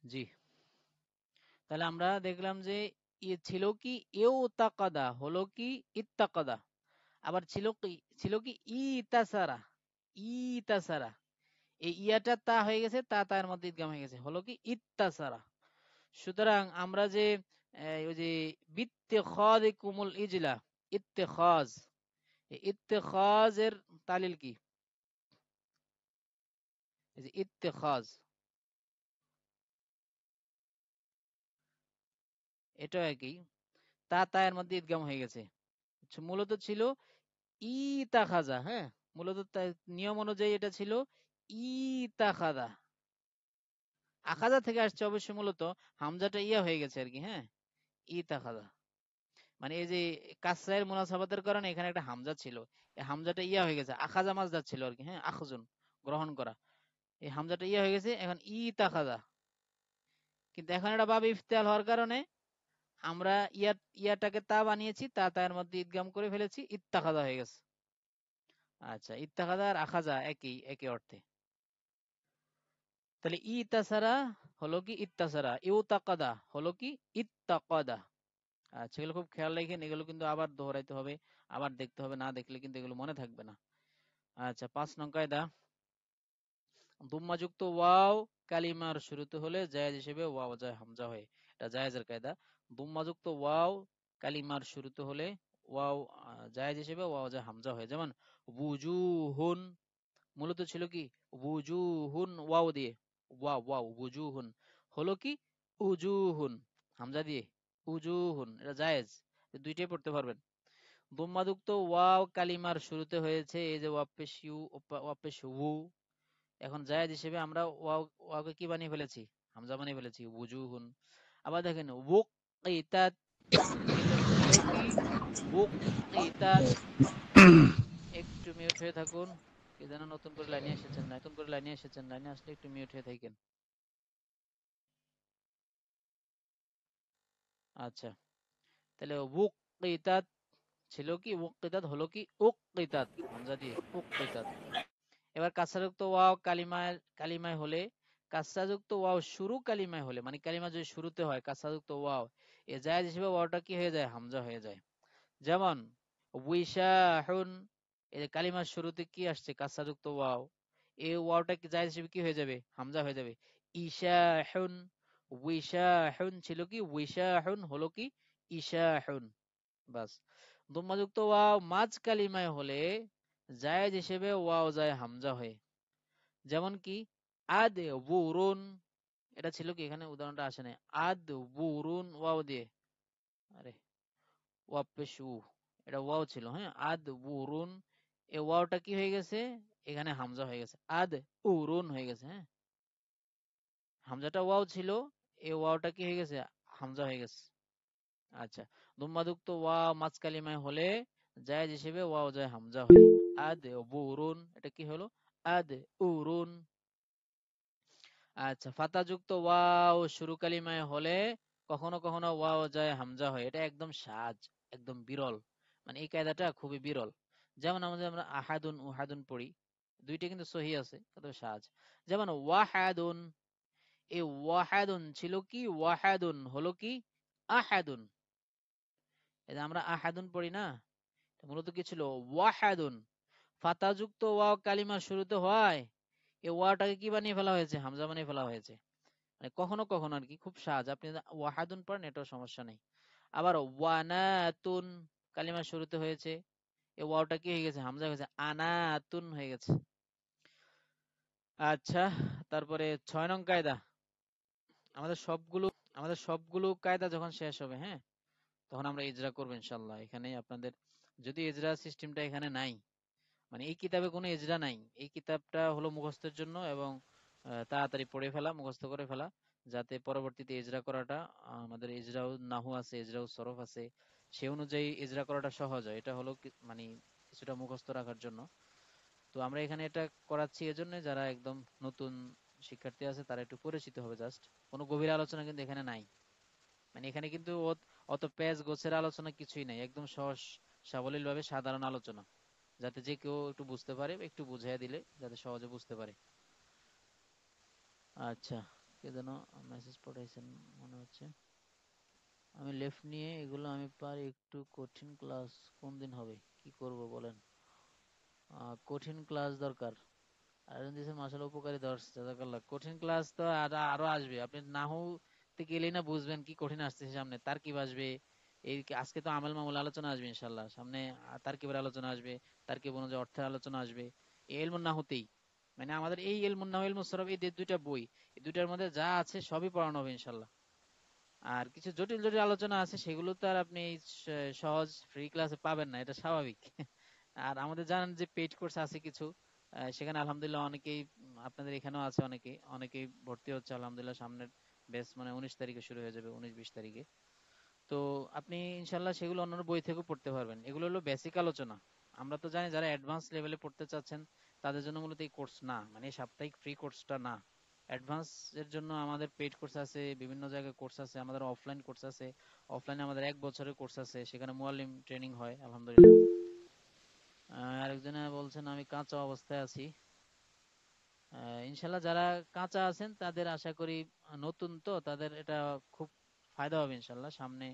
জি, তাহলে আমরা দেখলাম যে ছিল কি ইউতাকাদা, হলো কি ইত্তাকাদা। আবার ছিল কি ইতাসারা, ইতাসারা। এই ইয়াটা তা হয়ে গেছে, তা তার মধ্যে ইদগাম হয়ে গেছে, হলো কি ইত্তাসারা। সুতরাং আমরা যে ওই যে বিত্তেখাযিকুমুল ইজলা, ইত্তেখাজ, এই ইত্তেখাজের তালিল কি? এই যে ইত্তেখাজ, এটা একই, তা তায়ের মধ্যে ইদগাম হয়ে গেছে। মূলত ছিল ইতাখাজা, হ্যাঁ, মূলত নিয়ম অনুযায়ী এটা ছিল ইতাখাদা। আখাজা থেকে আসছে অবশ্যই, মূলত হামজাটা ইয়া হয়ে গেছে আর কি, হ্যাঁ, ইতাখাদা। মানে এই যে কাসরায়ের মুনাসাবাতের কারণে এখানে একটা হামজা ছিল, এই হামজাটা ইয়া হয়ে গেছে, আখাজা মাজদার ছিল আর কি, হ্যাঁ, আখজুন, গ্রহণ করা। এই হামজাটা ইয়া হয়ে গেছে, এখন ইতাখাদা। কিন্তু এখন এটা বাব ইফতিআল হওয়ার কারণে আমরা ইয়াটাকে তা বানিয়েছি, তা তার মধ্যে ইদগাম করে ফেলেছি, ইত্তাখাদা হয়ে গেছে। আচ্ছা, ইত্তাখাদা আর আখাজা একই, একই অর্থে। তাহলে ইতাসারা হলো কি ইত্তাসারা, ইউতাকাদা হলো কি ইত্তাকাদা। আচ্ছা, এগুলো খুব খেয়াল রাখেন, এগুলো কিন্তু আবার দোহরাইতে হবে, আবার দেখতে হবে, না দেখলে কিন্তু এগুলো মনে থাকবে না। আচ্ছা, 5 নং কায়দা, দুম্মাযুক্ত ওয়াও কালিমার শুরুতে হলে জায়েজ হিসেবে ওয়াও যায় হামজা হয়। এটা জায়েজের কায়দা। দুম্মাযুক্ত ওয়াও কালিমার শুরুতে হলে ওয়াও জায়েজ হিসেবে ওয়াও যায় হামজা হয়। যেমন বুজুহুন, মূলত ছিল কি বুজুহুন, ওয়াও দিয়ে, ওয়াও ওয়াও বুজুহুন, হলো কি উজুহুন, হামজা দিয়ে উজুহুন, এটা জায়েজ, দুইটাই পড়তে পারবেন। দুম্মাযুক্ত ওয়াও কালিমার শুরুতে হয়েছে, এই যে ওয়াপেশ ইউ, ওয়াপেশ উ, এখন জায়েজ হিসেবে আমরা ওয়াও, ওয়াওকে কি বানিয়ে ফেলেছি, হামজা বানিয়ে ফেলেছি, উজুহুন। আবার দেখেন ওয়াকিতাত, এটা ছিল কি ওয়াকিতাত। একটু মিউট হয়ে থাকুন, কি যেন নতুন করে লাইনে এসেছেন, নতুন করে লাইনে এসেছেন, লাইনে আসলে একটু মিউট হয়ে থাকেন। আচ্ছা, তাহলে ওয়াকিতাত ছিল কি ওয়াকিতাত, হলো কি উকিতাত, হামজা দিয়ে উকিতাত। এবার কাসরাযুক্ত ওয়াও কালিমায় কালিমায় হলে, কাসরাযুক্ত ওয়াও শুরু কালিমায় হলে, মানে কালিমা যদি শুরুতে হয় কাসরাযুক্ত ওয়াও, এ জায়েজ হিসেবে ওয়াওটা কি হয়ে যায়, হামজা হয়ে যায়। যেমন উইশাহুন, এই যে কালিমার শুরুতে কি আসছে, কাসরাযুক্ত ওয়াও, এই ওয়াওটা কি জায়েজ হিসেবে কি হয়ে যাবে, হামজা হয়ে যাবে। ইশাহুন, উইশাহুন ছিল কি উইশাহুন, হলো কি ইশাহুন, বাস। দম্মাযুক্ত ওয়াও মাঝ কালিমায় হলে জায়েজ হিসেবে ওয়াও যায় হামজা হয়ে। যেমন কি আদ বুরুন, এটা ছিল কি, এখানে উদাহরণটা আসে নাই, আদ বুরুন ওয়াও দিয়ে, আরে ওয়াপেশু, এটা ওয়াও ছিল, হ্যাঁ, আদ বুরুন, এ ওয়াওটা কি হয়ে গেছে, এখানে হামজা হয়ে গেছে, আদ উরুন হয়ে গেছে, হ্যাঁ, হামজাটা ওয়াও ছিল, এ ওয়াওটা কি হয়ে গেছে, হামজা হয়ে গেছে। আচ্ছা, দুম্মাযুক্ত ওয়াও মাঝ কালিমায় হলে জায়েজ হিসেবে ওয়াও যায় হামজা হয়, আদ বুরুন, এটা কি হলো, আদ উরুন। আচ্ছা, ফাতাযুক্ত ওয়াও শুরু কালিমায় হলে কখনো কখনো ওয়াও যায় হামজা হয়, এটা একদম সাজ, একদম বিরল, মানে এই কায়দাটা খুবই বিরল। যেমন আমাদের আমরা আহাদুন উহাদুন পড়ি, দুইটা কিন্তু সহি আছে, কত সাজ। যেমন ওয়াহাদুন, এই ওয়াহাদুন ছিল কি ওয়াহাদুন, হলো কি আহাদুন। এই যে আমরা আহাদুন পড়ি না, মূলত কি ছিল ওয়াহাদুন। ফাতাযুক্ত ওয়াও কালিমার শুরুতে হয়, এই ওয়াটাকে কি বানিয়ে ফেলা হয়েছে, হামজা বানিয়ে ফেলা হয়েছে। মানে কখনো কখনো আর কি, খুব সহজ, আপনি যদি ওয়াহাদুন পড়েন এটাও সমস্যা নেই। আবার ওয়ানাতুন কালিমার শুরুতে হয়েছে, এই ওয়াওটা কি হয়ে গেছে, হামজা হয়ে গেছে, আনাতুন হয়ে গেছে। আচ্ছা, তারপরে 6 নং কায়দা, আমাদের সবগুলো আমাদের সবগুলো কায়দা যখন শেষ হবে, হ্যাঁ, তখন আমরা ইজরা করবো ইনশাল্লাহ। এখানে আপনাদের যদি ইজরা সিস্টেমটা এখানে নাই, মানে এই কিতাবে কোনো ইজরা নাই, এই কিতাবটা হলো মুখস্থের জন্য, এবং তাড়াতাড়ি পড়ে ফেলা, মুখস্থ করে ফেলা, যাতে পরবর্তীতে ইজরা করাটা, আমাদের ইজরাউ নাহু আছে, ইজরাউ সরফ আছে, সে অনুযায়ী ইজরা করাটা সহজ হয়। এটা হলো মানে কিছুটা মুখস্থ রাখার জন্য। তো আমরা এখানে এটা করাচ্ছি এজন্য, যারা একদম নতুন শিক্ষার্থী আছে তারা একটু পরিচিত হবে, জাস্ট কোনো গভীর আলোচনা কিন্তু এখানে নাই। মানে এখানে কিন্তু অত পেজ গোছের আলোচনা কিছুই নাই, একদম সহজ সাবলীল ভাবে সাধারণ আলোচনা, যাতে যে কেউ একটু বুঝতে পারে, একটু বুঝাইয়া দিলে যাতে সহজে বুঝতে পারে। আচ্ছা, কে যেন মেসেজ পাঠাইছেন মনে হচ্ছে। আমি লেফট নিয়ে এগুলো আমি পারি একটু কঠিন ক্লাস কোন দিন হবে কি করব বলেন। কঠিন ক্লাস দরকার। আয়োজন দিয়েছেন মাশাআল্লাহ উপকারী দর্শ জাযাকাল্লাহ। কঠিন ক্লাস তো আরো আসবে। আপনি নাহু তে গেলেই না বুঝবেন কি কঠিন আসছে সামনে। তারকিব আসবে। আজকে তো আমল মামুল আলোচনা আসবে ইনশাআল্লাহ। সামনে তারকিবের আলোচনা আসবে। তারকিব অনুযায়ী অর্থের আলোচনা আসবে। এই ইলমুন নাহুতেই মানে আমাদের এই ইলমুন নাহু ইলমুস সরফ এই দুইটা বই, এই দুইটার মধ্যে যা আছে সবই পড়ানো হবে ইনশাআল্লাহ। আর কিছু জটিল জটিল আলোচনা আছে সেগুলো তো আর আপনি এই সহজ ফ্রি ক্লাসে পাবেন না, এটা স্বাভাবিক। আর আমাদের জানেন যে পেইড কোর্স আছে কিছু, সেখানে আলহামদুলিল্লাহ অনেকেই আপনাদের এখানেও আছে, অনেকেই ভর্তি হচ্ছে আলহামদুলিল্লাহ। সামনের ব্যাচ মানে 19 তারিখে শুরু হয়ে যাবে, 19-20 তারিখে। তো আপনি ইনশাল্লাহ সেগুলো অন্যান্য বই থেকেও পড়তে পারবেন। এগুলো হলো বেসিক আলোচনা। আমরা তো জানি যারা অ্যাডভান্স লেভেলে পড়তে চাচ্ছেন তাদের জন্য মূলত এই কোর্স না, মানে এই সাপ্তাহিক ফ্রি কোর্সটা না। অ্যাডভান্স এর জন্য আমাদের পেইড কোর্স আছে, বিভিন্ন জায়গায় কোর্স আছে, আমাদের অফলাইন কোর্স আছে। অফলাইনে আমাদের 1 বছরের কোর্স আছে, সেখানে মুআল্লিম ট্রেনিং হয় আলহামদুলিল্লাহ। আরেকজনে বলছেন আমি কাঁচা অবস্থায় আছি। ইনশাল্লাহ যারা কাঁচা আছেন তাদের আশা করি নতুন তো তাদের এটা খুব ফায়দা হবে ইনশাল্লাহ। সামনে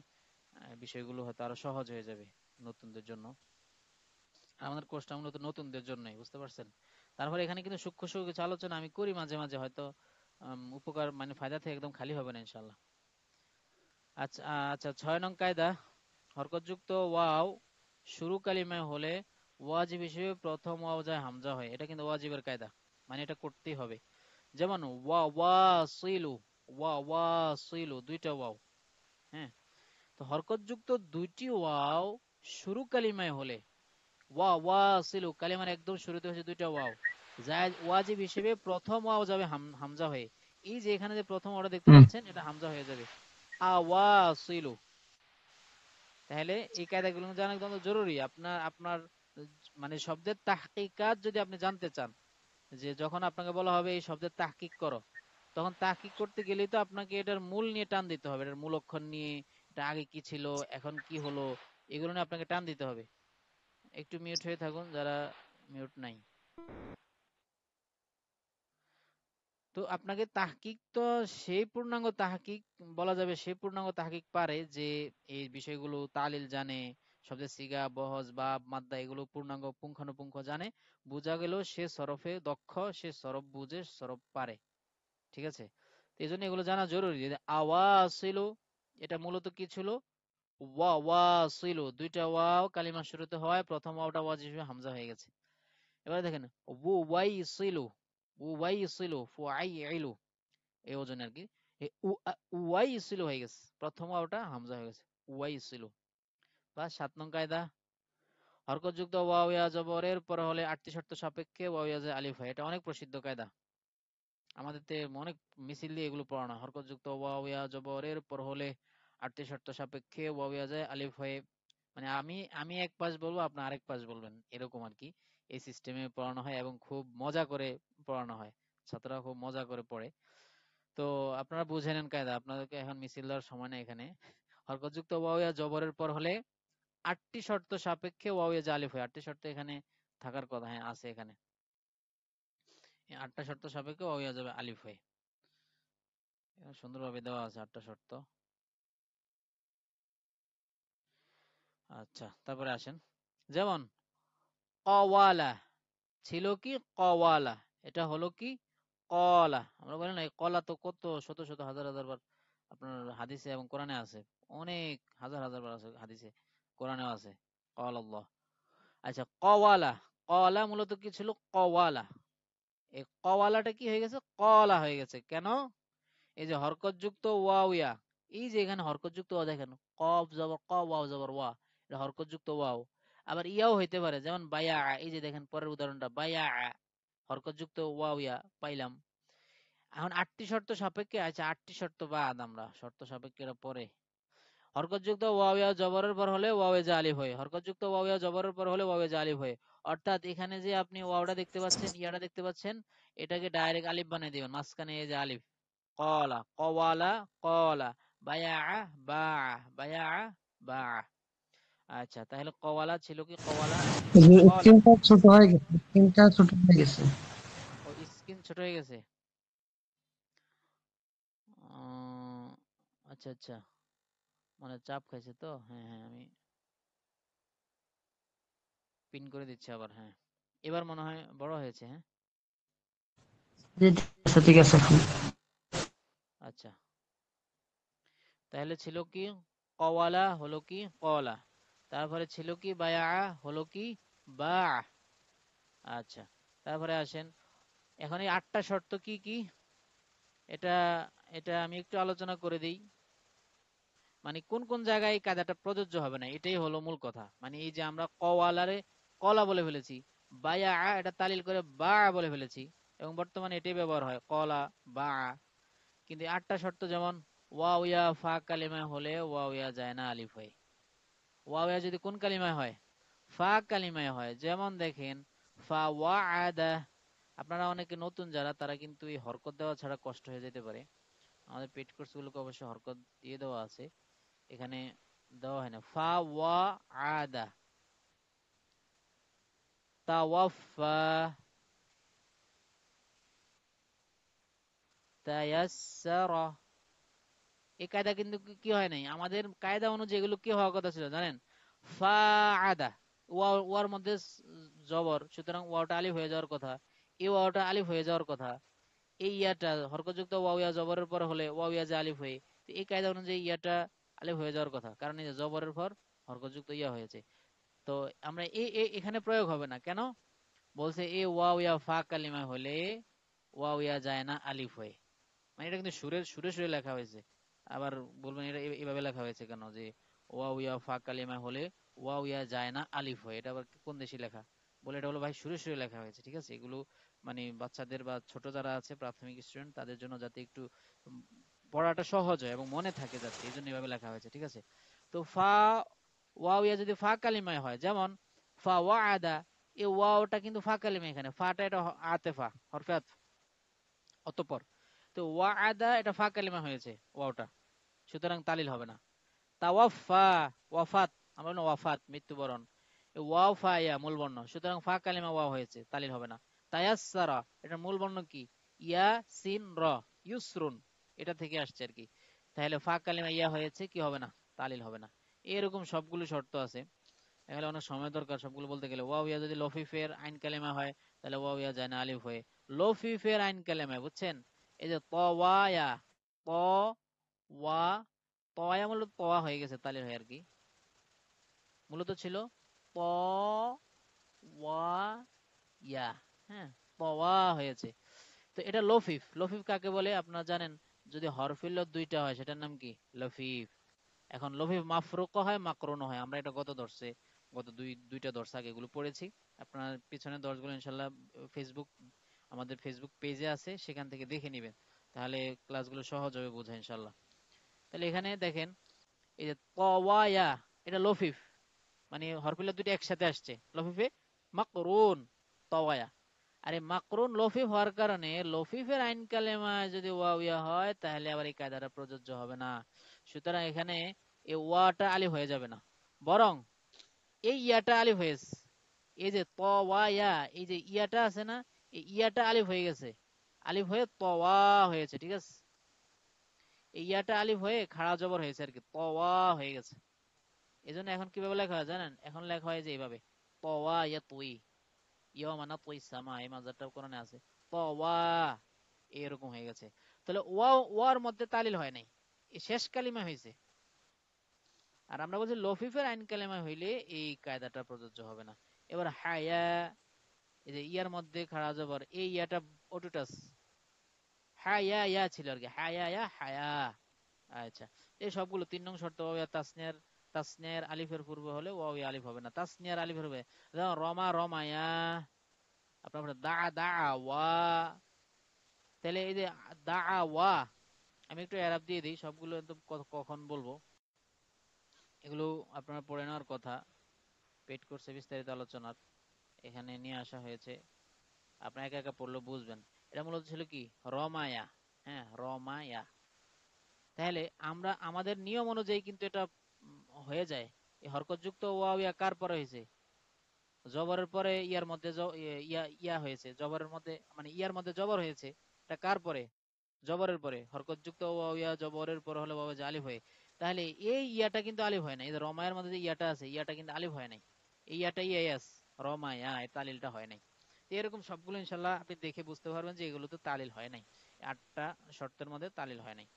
বিষয়গুলো হয়তো আরো সহজ হয়ে যাবে নতুনদের জন্য। আমাদের কোর্সটা মূলত নতুনদের জন্যই, বুঝতে পারছেন। তারপরে এখানে কিন্তু সূক্ষ্ম সূক্ষ্ম কিছু আলোচনা আমি করি মাঝে মাঝে, হয়তো উপকার মানে ফায়দা থেকে একদম খালি হবে না ইনশাল্লাহ। আচ্ছা আচ্ছা, 6 নং কায়দা। হরকতযুক্ত ওয়াও শুরু কালিমায় হলে ওয়াজিব হিসেবে প্রথম ওয়াও যায় হামজা হয়। এটা কিন্তু ওয়াজিবের কায়দা, মানে এটা করতেই হবে। যেমন ওয়া ওয়াসিলু, ওয়া ওয়াসিলু দুইটা ওয়াও। হ্যাঁ, তো হরকতযুক্ত দুইটি ওয়াও শুরু কালিমায় হলে ওয়া ওয়াসিলু কালিমার একদম শুরুতে হচ্ছে দুইটা ওয়াও, ওয়াজিব হিসেবে প্রথম ওয়াও যাবে হামজা হয়ে। এই যে এখানে যে প্রথম ওয়াটা দেখতে হুম। পাচ্ছেন এটা হামজা হয়ে যাবে, আওয়াসিলু। তাহলে এই কায়দাগুলো জানা একদম জরুরি। আপনার আপনার মানে শব্দের তাহকিকাত যদি আপনি জানতে চান, যে যখন আপনাকে বলা হবে এই শব্দের তাহকিক করো, তখন তাহকিক করতে গেলেই তো আপনাকে এটার মূল নিয়ে টান দিতে হবে, এটার মূল অক্ষর নিয়ে, এটা আগে কি ছিল এখন কি হলো, এগুলো নিয়ে আপনাকে টান দিতে হবে। একটু মিউট হয়ে থাকুন যারা মিউট নাই। তো আপনাকে তাহকিক তো সেই পূর্ণাঙ্গ তাহকিক বলা যাবে, সেই পূর্ণাঙ্গ তাহকিক পারে যে এই বিষয়গুলো তালিল জানে, শব্দের সিগা বহজ বা মাদ্দা এগুলো পূর্ণাঙ্গ পুঙ্খানুপুঙ্খ জানে। বোঝা গেল সে সরফে দক্ষ, সে সরফ বুঝে সরফ পারে। ঠিক আছে, এই জন্য এগুলো জানা জরুরি। আওয়াজ ছিল, এটা মূলত কি ছিল, ওয়া ওয়া ছিল, দুইটা ওয়াও কালিমার শুরুতে হয়, প্রথম ওয়াওটা ওয়াজিব হিসেবে হামজা হয়ে গেছে। এবারে দেখেন ও ওয়াই ছিল, ও ওয়াই ছিল ফুআই ইলু, এই ওজনে আর কি। ওয়াই ছিল হয়ে গেছে, প্রথম ওয়াওটা হামজা হয়ে গেছে, ওয়াই ছিল। বা 7 নং কায়দা। হরকতযুক্ত ওয়াও ইয়া জবরের পর হলে 8টি শর্ত সাপেক্ষে ওয়াও ইয়া যে আলিফ হয়। এটা অনেক প্রসিদ্ধ কায়দা, আমাদের অনেক মিছিল দিয়ে এগুলো পড়ানো। হরকতযুক্ত ওয়াও ইয়া জবরের পর হলে 8টি শর্ত সাপেক্ষে ওয়াও ইয়া যায় আলিফ হয়ে, মানে আমি আমি এক পাশ বলবো আপনি আরেক পাশ বলবেন, এরকম আর কি। এই সিস্টেমে পড়ানো হয় এবং খুব মজা করে পড়ানো হয়, ছাত্ররা খুব মজা করে পড়ে। তো আপনারা বুঝে নেন কায়দা, আপনাদেরকে এখন মিছিল দেওয়ার সময় নেই এখানে। হরকতযুক্ত ওয়াও ইয়া জবরের পর হলে 8টি শর্ত সাপেক্ষে ওয়াও ইয়া যায় আলিফ হয়। 8টি শর্ত এখানে থাকার কথা, হ্যাঁ আছে এখানে। এই 8টা শর্ত সাপেক্ষে ওয়াও ইয়া যাবে আলিফ হয়ে, সুন্দরভাবে দেওয়া আছে 8টা শর্ত। আচ্ছা, তারপরে আসেন। যেমন কওয়ালা ছিল কি, কওয়ালা এটা হলো কি কলা। আমরা বলি না এই কলা তো কত শত শত হাজার হাজার বার আপনার হাদিসে এবং কোরআনে আছে, অনেক হাজার হাজার বার আছে হাদিসে, কোরআনেও আছে কওয়াল আল্লাহ। আচ্ছা কওয়ালা, কওয়ালা মূলত কি ছিল, কওয়ালা। এই কওয়ালাটা কি হয়ে গেছে, কলা হয়ে গেছে কেন? এই যে হরকতযুক্ত ওয়াও ইয়া, এই যে এখানে হরকতযুক্ত ওয়া দেখেন, কফ জবর ক ওয়াও জবর ওয়া, এটা হরকতযুক্ত ওয়াও। আবার ইয়াও হইতে পারে, যেমন বায়া, এই যে দেখেন পরের উদাহরণটা বায়া, হরকতযুক্ত ওয়াও ইয়া পাইলাম। এখন 8টি শর্ত সাপেক্ষে, আচ্ছা 8টি শর্ত বাদ, আমরা শর্ত সাপেক্ষে এটা পরে। হরকতযুক্ত ওয়াও ইয়া জবরের পর হলে ওয়াও এ আলিফ হয়, হরকতযুক্ত ওয়াও ইয়া জবরের পর হলে ওয়াও এ আলিফ হয়। অর্থাৎ এখানে যে আপনি ওয়াওটা দেখতে পাচ্ছেন, ইয়াটা দেখতে পাচ্ছেন, এটাকে ডাইরেক্ট আলিফ বানিয়ে দিবেন, মাঝখানে এই যে আলিফ। কলা কওয়ালা কলা, বায়া বা, বায়া বা। আচ্ছা তাহলে কওয়ালা ছিল কি, কওয়ালা কলা। স্ক্রিনটা ছোট হয়ে গেছে, স্ক্রিনটা ছোট হয়ে গেছে। ও স্ক্রিন ছোট হয়ে গেছে। আচ্ছা আচ্ছা, মানে চাপ খাইছে তো, হ্যাঁ হ্যাঁ, আমি পিন করে দিচ্ছি আবার, হ্যাঁ। এবার মনে হয় বড় হয়েছে, হ্যাঁ। জি, ঠিক আছে, ঠিক আছে। আচ্ছা, তাহলে ছিল কি কওয়ালা হলো কি কলা, তারপরে ছিল কি বায়া হলো কি বা। আচ্ছা, তারপরে আসেন, এখন এই 8টা শর্ত কি কি, এটা এটা আমি একটু আলোচনা করে দিই। মানে কোন কোন জায়গায় এই কায়দাটা প্রযোজ্য হবে না, এটাই হলো মূল কথা। মানে এই যে আমরা কওয়ালারে কলা বলে ফেলেছি, বায়া এটা তালিল করে বা বলে ফেলেছি, এবং বর্তমানে এটাই ব্যবহার হয় কলা বা। কিন্তু 8টা শর্ত যেমন ওয়াও ইয়া ফা কালিমায় হলে ওয়াও ইয়া যায় না আলিফ হয়ে। ওয়াও ইয়া যদি কোন কালিমায় হয়, ফা কালিমায় হয়, যেমন দেখেন ফা ওয়া আদা। আপনারা অনেকে নতুন যারা, তারা কিন্তু এই হরকত দেওয়া ছাড়া কষ্ট হয়ে যেতে পারে। আমাদের পেড কোর্স গুলোকে অবশ্যই হরকত দিয়ে দেওয়া আছে, এখানে দেওয়া হয় না। ফা ওয়া আদা, তাওয়াফা, তায়াসসারা। এই কায়দা কিন্তু কি হয় নাই, আমাদের কায়দা অনুযায়ী এগুলো কি হওয়ার কথা ছিল জানেন? ফা আদা, ওয়ার মধ্যে জবর, সুতরাং ওয়াওটা আলিফ হয়ে যাওয়ার কথা, এই ওয়াওটা আলিফ হয়ে যাওয়ার কথা। এই ইয়াটা হরকতযুক্ত ওয়াও ইয়া জবরের পর হলে ওয়াও ইয়া যে আলিফ হয়ে, তো এই কায়দা অনুযায়ী ইয়াটা আলিফ হয়ে যাওয়ার কথা, কারণ এই যে জবরের পর হরকতযুক্ত ইয়া হয়েছে। তো আমরা এখানে প্রয়োগ হবে না কেন? বলছে এ ওয়াও ইয়া ফা কালিমা হলে ওয়াও ইয়া যায় না আলিফ হয়ে। মানে এটা কিন্তু সুরে সুরে সুরে লেখা হয়েছে। আবার বলবেন এটা এভাবে লেখা হয়েছে কেন, যে ওয়াও ইয়া ফা কালিমা হলে ওয়াও ইয়া যায় না আলিফ হয়ে, এটা আবার কোন দেশি লেখা? বলে এটা হলো ভাই সুরে সুরে লেখা হয়েছে, ঠিক আছে? এগুলো মানে বাচ্চাদের বা ছোট যারা আছে প্রাথমিক স্টুডেন্ট, তাদের জন্য যাতে একটু উম, পড়াটা সহজ হয় এবং মনে থাকে যাতে, এই জন্য এভাবে লেখা হয়েছে, ঠিক আছে? তো ফা ওয়াও ইয়া যদি ফা কালিমায় হয়, যেমন ফা ওয়া আদা, এই ওয়াওটা কিন্তু ফা কালিমা, এখানে ফাটা এটা আতেফা, হরফে আতফ, অতঃপর। তো ওয়া আদা এটা ফা কালিমা হয়েছে ওয়াওটা, সুতরাং তালিল হবে না। তাওয়াফা, ওয়াফাত, আমরা বলি ওয়াফাত মৃত্যুবরণ, এই ওয়াও ফা ইয়া মূল বর্ণ, সুতরাং ফা কালিমা ওয়াও হয়েছে, তালিল হবে না। তায়াসসারা, এটা মূল বর্ণ কি, ইয়া সিন র, ইউসরুন, এটা থেকে আসছে আর কি। তাহলে ফা কালিমা ইয়া হয়েছে, কি হবে না, তালিল হবে না। এরকম সবগুলো শর্ত আছে, এখানে অনেক সময় দরকার সবগুলো বলতে গেলে। ওয়াও ইয়া যদি লফিফের আইন কালেমা হয়, তাহলে ওয়াও ইয়া যায় না আলিফ হয়ে। লফিফের আইন কালেমায় বুঝছেন, এই যে ত ওয়া ইয়া, ত ওয়া, তয়া মূলত তয়া হয়ে গেছে তালির হয় আর কি, মূলত ছিল ত ওয়া ইয়া, হ্যাঁ, তওয়া হয়েছে। তো এটা লফিফ। লফিফ কাকে বলে আপনারা জানেন? যদি হরফিল্লত দুইটা হয় সেটার নাম কি, লফিফ। এখন লফিফ মাফরুক হয় মাকরুন হয়, আমরা এটা গত দুইটা দর্শে আগে এগুলো পড়েছি। আপনার পিছনের দর্শগুলো ইনশাল্লাহ ফেসবুক, আমাদের ফেসবুক পেজে আছে, সেখান থেকে দেখে নিবেন, তাহলে ক্লাসগুলো সহজ হবে বোঝা ইনশাল্লাহ। তাহলে এখানে দেখেন, এই যে তওয়ায়া, এটা লফিফ, মানে হরফিল্লাত দুইটা একসাথে আসছে, লফিফে মাকরুন, তওয়ায়া। আরে মাকরুন লফিফ হওয়ার কারণে লফিফের আইন কালেমায় যদি ওয়াও ইয়া হয়, তাহলে আবার এই কায়দাটা প্রযোজ্য হবে না। সুতরাং এখানে এই ওয়াটা আলিফ হয়ে যাবে না, বরং এই ইয়াটা আলিফ হয়েছে। এই যে ত ওয়া ইয়া, এই যে ইয়াটা আছে না, এই ইয়াটা আলিফ হয়ে গেছে, আলিফ হয়ে ত ওয়া হয়েছে, ঠিক আছে? এই ইয়াটা আলিফ হয়ে খাড়া জবর হয়েছে আর কি, ত ওয়া হয়ে গেছে। এই জন্য এখন কিভাবে লেখা হয় জানেন? এখন লেখা হয় যে এইভাবে, ত ওয়া ইয়া তুই, ইয়া মানা তুই সামা, এই মাজারটাও কোরআনে আছে, ত ওয়া, এরকম হয়ে গেছে। তাহলে ওয়া, ওয়ার মধ্যে তালিল হয় নাই, এই শেষ কালিমা হয়েছে। আর আমরা বলছি লফিফের আইন কালিমা হইলে এই কায়দাটা প্রযোজ্য হবে না। এবার হায়া, এই যে ইয়ার মধ্যে খাড়া জবর, এই ইয়াটা অটুটাস, হায়া ইয়া ছিল আর কি, হায়া ইয়া হায়া। আচ্ছা, এই সবগুলো 3 নং শর্ত ওয়া তাসনিয়ার, তাসনিয়ার আলিফের পূর্বে হলে ওয়াও ইয়া আলিফ হবে না, তাসনিয়ার আলিফের হবে, যেমন রমা রমায়া, আপনার দা দা ওয়া। তাহলে এই যে দা ওয়া, আমি একটু এরাব দিয়ে দিই, সবগুলো একদম কখন বলবো, এগুলো আপনারা পড়ে নেওয়ার কথা, পেড কোর্সে বিস্তারিত আলোচনার এখানে নিয়ে আসা হয়েছে, আপনার একা একা পড়লে বুঝবেন। এটা মূলত ছিল কি, রমায়া, হ্যাঁ রমায়া। তাহলে আমরা আমাদের নিয়ম অনুযায়ী কিন্তু এটা হয়ে যায়। এই হরকতযুক্ত ওয়াও ইয়া কার পরে হয়েছে? জবরের পরে ইয়ার মধ্যে ইয়া ইয়া হয়েছে, জবরের মধ্যে মানে ইয়ার মধ্যে জবর হয়েছে, এটা কার পরে? জবরের পরে হরকতযুক্ত ওয়াও ইয়া জবরের পরে হলে বাবা যে আলিফ হয়, তাহলে এই ইয়াটা কিন্তু আলিফ হয় না। এই যে রমায়ের মধ্যে যে ইয়াটা আছে, ইয়াটা কিন্তু আলিফ হয় নাই। এই ইয়াটা ইয়াস, রমায়া, এই তালিলটা হয় নাই। তো এরকম সবগুলো ইনশাল্লাহ আপনি দেখে বুঝতে পারবেন যে এগুলো তো তালিল হয় নাই, 8টা শর্তের মধ্যে তালিল হয় নাই।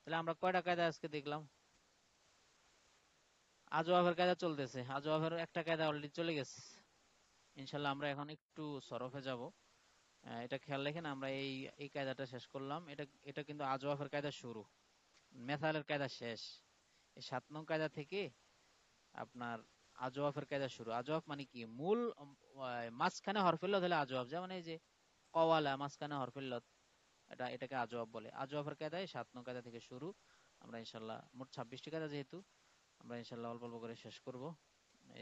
তাহলে আমরা কয়টা কায়দা আজকে দেখলাম? আজওয়াবের কায়দা চলতেছে, আজওয়াবের একটা কায়দা অলরেডি চলে গেছে। ইনশাল্লাহ আমরা এখন একটু সরফে যাব। এটা খেয়াল রাখেন, আমরা এই এই কায়দাটা শেষ করলাম। এটা এটা কিন্তু আজওয়াফের কায়দা শুরু, মেসালের কায়দা শেষ। এই 7 নং কায়দা থেকে আপনার আজওয়াফের কায়দা শুরু। আজওয়াফ মানে কি? মূল মাঝখানে হরফিল্লত হলে আজওয়াফ। যেমন এই যে কওয়ালা, মাঝখানে হরফিল্লত, এটাকে আজওয়াব বলে। আজওয়াফের কায়দায় 7 নং কায়দা থেকে শুরু। আমরা ইনশাল্লাহ মোট 26টি কায়দা, যেহেতু আমরা ইনশাল্লাহ অল্প অল্প করে শেষ করব।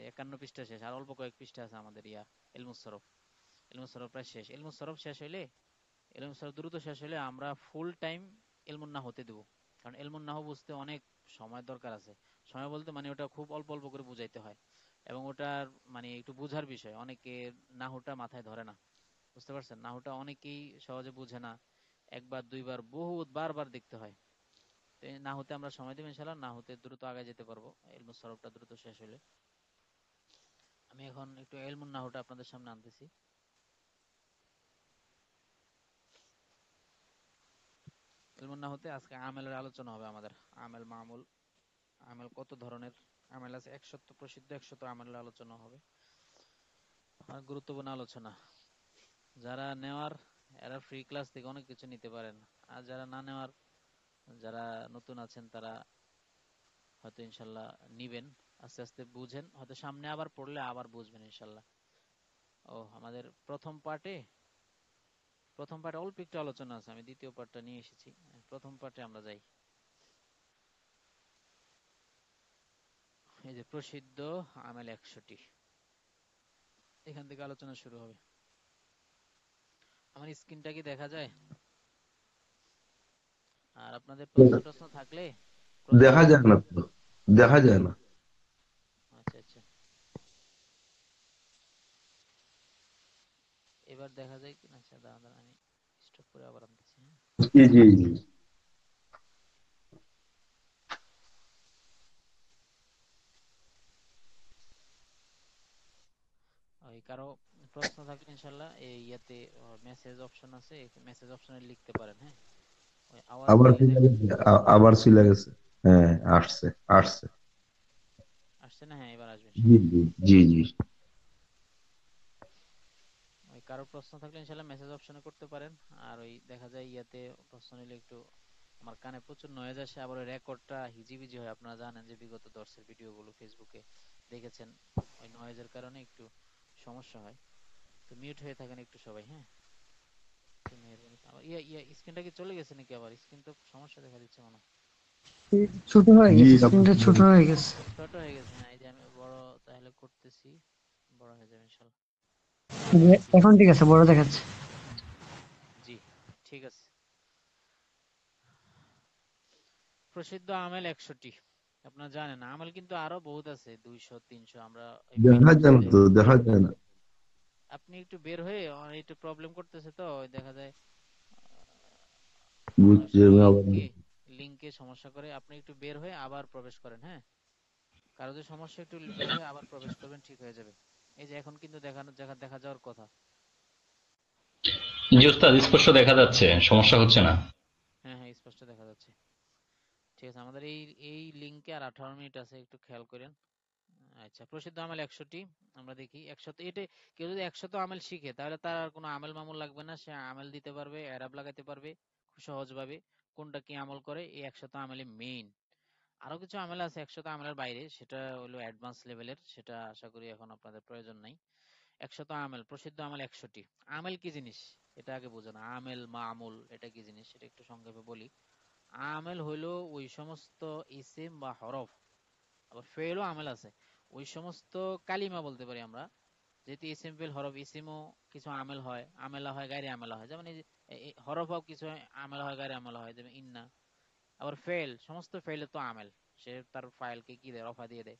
51 পৃষ্ঠা শেষ, আর অল্প কয়েক পৃষ্ঠা আছে আমাদের ইলমুস সরফ। ইলমুস সরফ প্রায় শেষ। ইলমুস সরফ শেষ হইলে, ইলমুস সরফ দ্রুত শেষ হলে আমরা ফুল টাইম ইলমুন নাহতে দেব। কারণ ইলমুন নাহু বুঝতে অনেক সময় দরকার আছে। সময় বলতে মানে ওটা খুব অল্প অল্প করে বুঝাইতে হয়, এবং ওটার মানে একটু বুঝার বিষয়। অনেকে নাহুটা মাথায় ধরে না, বুঝতে পারছেন? নাহুটা অনেকেই সহজে বুঝে না, একবার দুইবার বহুত বারবার দেখতে হয়। তো এই নাহুতে আমরা সময় দেব ইনশাআল্লাহ, নাহুতে দ্রুত আগে যেতে পারবো ইলমুস সরফটা দ্রুত শেষ হলে। আমি এখন একটু ইলমুন নাহুটা আপনাদের সামনে আনতেছি। ইলমুন নাহুতে আজকে আমেলের আলোচনা হবে আমাদের। আমেল, মামুল। আমেল কত ধরনের আমেল আছে? 100 প্রসিদ্ধ 100 আমেলের আলোচনা হবে। আর গুরুত্বপূর্ণ আলোচনা। যারা নেওয়ার, এরা ফ্রি ক্লাস থেকে অনেক কিছু নিতে পারেন। আর যারা না নেওয়ার, যারা নতুন আছেন, তারা হয়তো ইনশাল্লাহ নিবেন, আস্তে আস্তে বুঝেন, হয়তো সামনে আবার পড়লে আবার বুঝবেন ইনশাল্লাহ। আমাদের প্রথম পার্টে অল্প একটু আলোচনা আছে, আমি দ্বিতীয় পার্টটা নিয়ে এসেছি। প্রথম পার্টে আমরা যাই। এই যে প্রসিদ্ধ আমেল 100টি, এখান থেকে আলোচনা শুরু হবে। আমার স্ক্রিনটা কি দেখা যায়? আর আপনাদের প্রশ্ন দেখা টশ্ন থাকলে প্রশ্ন দেখা করেন। যায় না তো, দেখা যায় না। আচ্ছা আচ্ছা, এবার দেখা যায় কিনা? আচ্ছা দাঁড়ান দাঁড়ান, আমি স্টপ করে আবার আনতেছি। হ্যাঁ, জি জি জি। ওই কারো প্রশ্ন থাকলে ইনশাল্লাহ এই ইয়াতে মেসেজ অপশন আছে, মেসেজ অপশনে লিখতে পারেন। হ্যাঁ, ওই আওয়াজ আবার দিলে চলে দেখবেন। গেছে, আবার চলে গেছে। হ্যাঁ, আসছে আসছে। আসছে না? হ্যাঁ, এবার আসবে জি ইনশাল্লাহ। জি জি জি। ওই কারো প্রশ্ন থাকলে ইনশাল্লাহ মেসেজ অপশনে করতে পারেন। আর ওই দেখা যায় ইয়াতে প্রশ্ন নিলে একটু আমার কানে প্রচুর নয়েজ আসে, আবার ওই রেকর্ডটা হিজিবিজি হয়। আপনারা জানেন যে বিগত দর্শের ভিডিওগুলো ফেসবুকে দেখেছেন, ওই নয়েজের কারণে একটু সমস্যা হয়। তো মিউট হয়ে থাকেন একটু সবাই। হ্যাঁ, একটু মেহরবানি। আবার স্ক্রিনটা কি চলে গেছে নাকি? আবার স্ক্রিন তো সমস্যা দেখা দিচ্ছে মনে হয়। ছোট হয়ে জি গেছে, আপনি স্ক্রিনটা ছোট হয়ে গেছে। ছোট হয়ে গেছে? হ্যাঁ, এই যে আমি বড় তাহলে করতেছি, বড় হয়ে যাবে ইনশাল্লাহ। এখন ঠিক আছে, বড় দেখাচ্ছে। জি, ঠিক আছে। প্রসিদ্ধ আমেল 100টি। আপনারা জানেন আমেল কিন্তু আরো বহুত আছে, 200 300। আমরা এই মেন দেখা যায় না কথাতে, তো, দেখা যায় না। আপনি একটু বের হয়ে, একটু প্রবলেম করতেছে তো ওই দেখা যায় অনেক বুঝছি সময় আমি আবার। লিংকে সমস্যা করে। আপনি একটু বের হয়ে আবার প্রবেশ করেন। হ্যাঁ, কারো যদি সমস্যা, একটু বের হয়ে আবার প্রবেশ করবেন, ঠিক হয়ে যাবে। এই যে এখন কিন্তু দেখা যাওয়ার কথা। জি ওস্তাদ, স্পষ্ট দেখা যাচ্ছে, সমস্যা হচ্ছে না। হ্যাঁ হ্যাঁ, স্পষ্ট দেখা যাচ্ছে। ঠিক আছে, আমাদের এই এই লিংকে আর 18 মিনিট আছে, একটু খেয়াল করেন। আচ্ছা, প্রসিদ্ধ আমেল 100টি। আমরা দেখি 100। এটা কেউ যদি 100 আমেল শিখে, তাহলে তার আর কোনো আমেল মামুল লাগবে না। সে আমেল দিতে পারবে, এরাব লাগাতে পারবে খুব সহজ ভাবে। কোনটা কি আমল করে, এই 100 আমেলই মেইন। আরো কিছু আমেল আছে 100 আমেলের বাইরে, সেটা হলো অ্যাডভান্স লেভেলের, সেটা আশা করি এখন আপনাদের প্রয়োজন নাই। 100 আমেল, প্রসিদ্ধ আমেল 100টি। আমেল কি জিনিস এটা আগে বোঝেন। আমেল মামুল এটা কি জিনিস সেটা একটু সংক্ষেপে বলি। আমেল হইলো ওই সমস্ত ইসিম বা হরফ, আবার ফেলও আমেল আছে, ওই সমস্ত কালিমা বলতে পারি আমরা, যেহেতু ইসিম ফেল হরফ। ইসিমও কিছু আমেল হয়, আমেলা হয়, গায়রে আমেলা হয়। যেমন এই যে হরফও কিছু আমেলা হয়, গায়রে আমেলা হয়, যেমন ইন্না। আবার ফেল, সমস্ত ফেলে তো আমেল, সে তার ফাইলকে কি দেয়, রফা দিয়ে দেয়।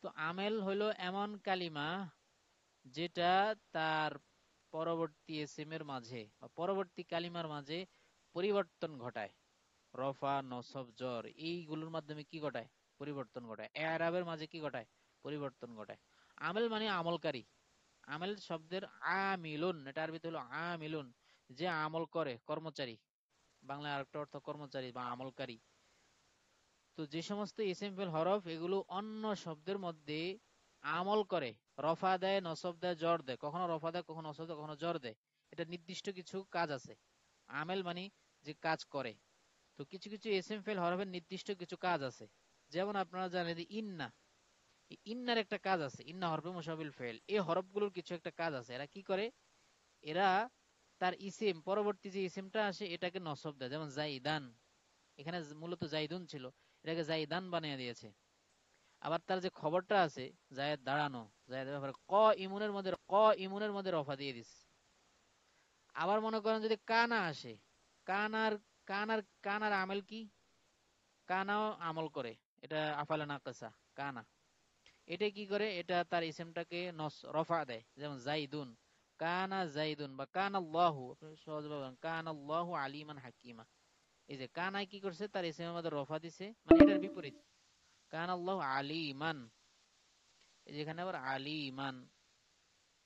তো আমেল হইলো এমন কালিমা যেটা তার পরবর্তী ইসিমের মাঝে বা পরবর্তী কালিমার মাঝে পরিবর্তন ঘটায়, রফা নসব জর এইগুলোর মাধ্যমে কি ঘটায়? পরিবর্তন ঘটায়। এরাবের মাঝে কি ঘটায়? পরিবর্তন ঘটায়। আমেল মানে আমলকারী। আমেল শব্দের আমিলুন, এটা আরবিতে হলো আমিলুন, যে আমল করে, কর্মচারী। বাংলায় আরেকটা অর্থ কর্মচারী বা আমলকারী। তো যে সমস্ত ইসিম ফেল হরফ এগুলো অন্য শব্দের মধ্যে আমল করে, রফা দেয়, নসব দেয়, জর দেয়, কখনো রফা দেয়, কখনো নসব দেয়, কখনো জর দেয়, এটা নির্দিষ্ট কিছু কাজ আছে। আমেল মানে যে কাজ করে। তো কিছু কিছু ইসিম ফেল হরফের নির্দিষ্ট কিছু কাজ আছে। যেমন আপনারা জানেন যে ইন্না, ইন্নার একটা কাজ আছে, ইন্না হরফে মুশাবিল ফেল, এই হরফগুলোর কিছু একটা কাজ আছে। এরা কি করে? এরা তার ইসিম, পরবর্তী যে ইসিমটা আসে এটাকে নসব দেয়। যেমন জাইদান, এখানে মূলত জাইদুন ছিল, এটাকে জাইদান বানিয়ে দিয়েছে। আবার তার যে খবরটা আছে, জায়েদ দাঁড়ানো, জায়েদের ব্যাপারে ইমুনের মধ্যে রফা দিয়ে দিস। আবার মনে করেন যদি কানা আসে, কানার কানার আমেল কি? কানাও আমল করে, এটা আফালে নাকাসা, কানা। এটা কি করে? এটা তার ইসিমটাকে রফা দেয়। যেমন জাইদুন, কানা জাইদুন, বা কানাল্লাহু, আপনি সহজভাবে বলেন কানাল্লাহু আলিমান হাকিমা। এই যে কানায় কি করছে? তার ইসিমের মধ্যে রফা দিছে, মানে এটার বিপরীত। কানাল্লাহু আলিমান, এই যেখানে আবার আলিমান,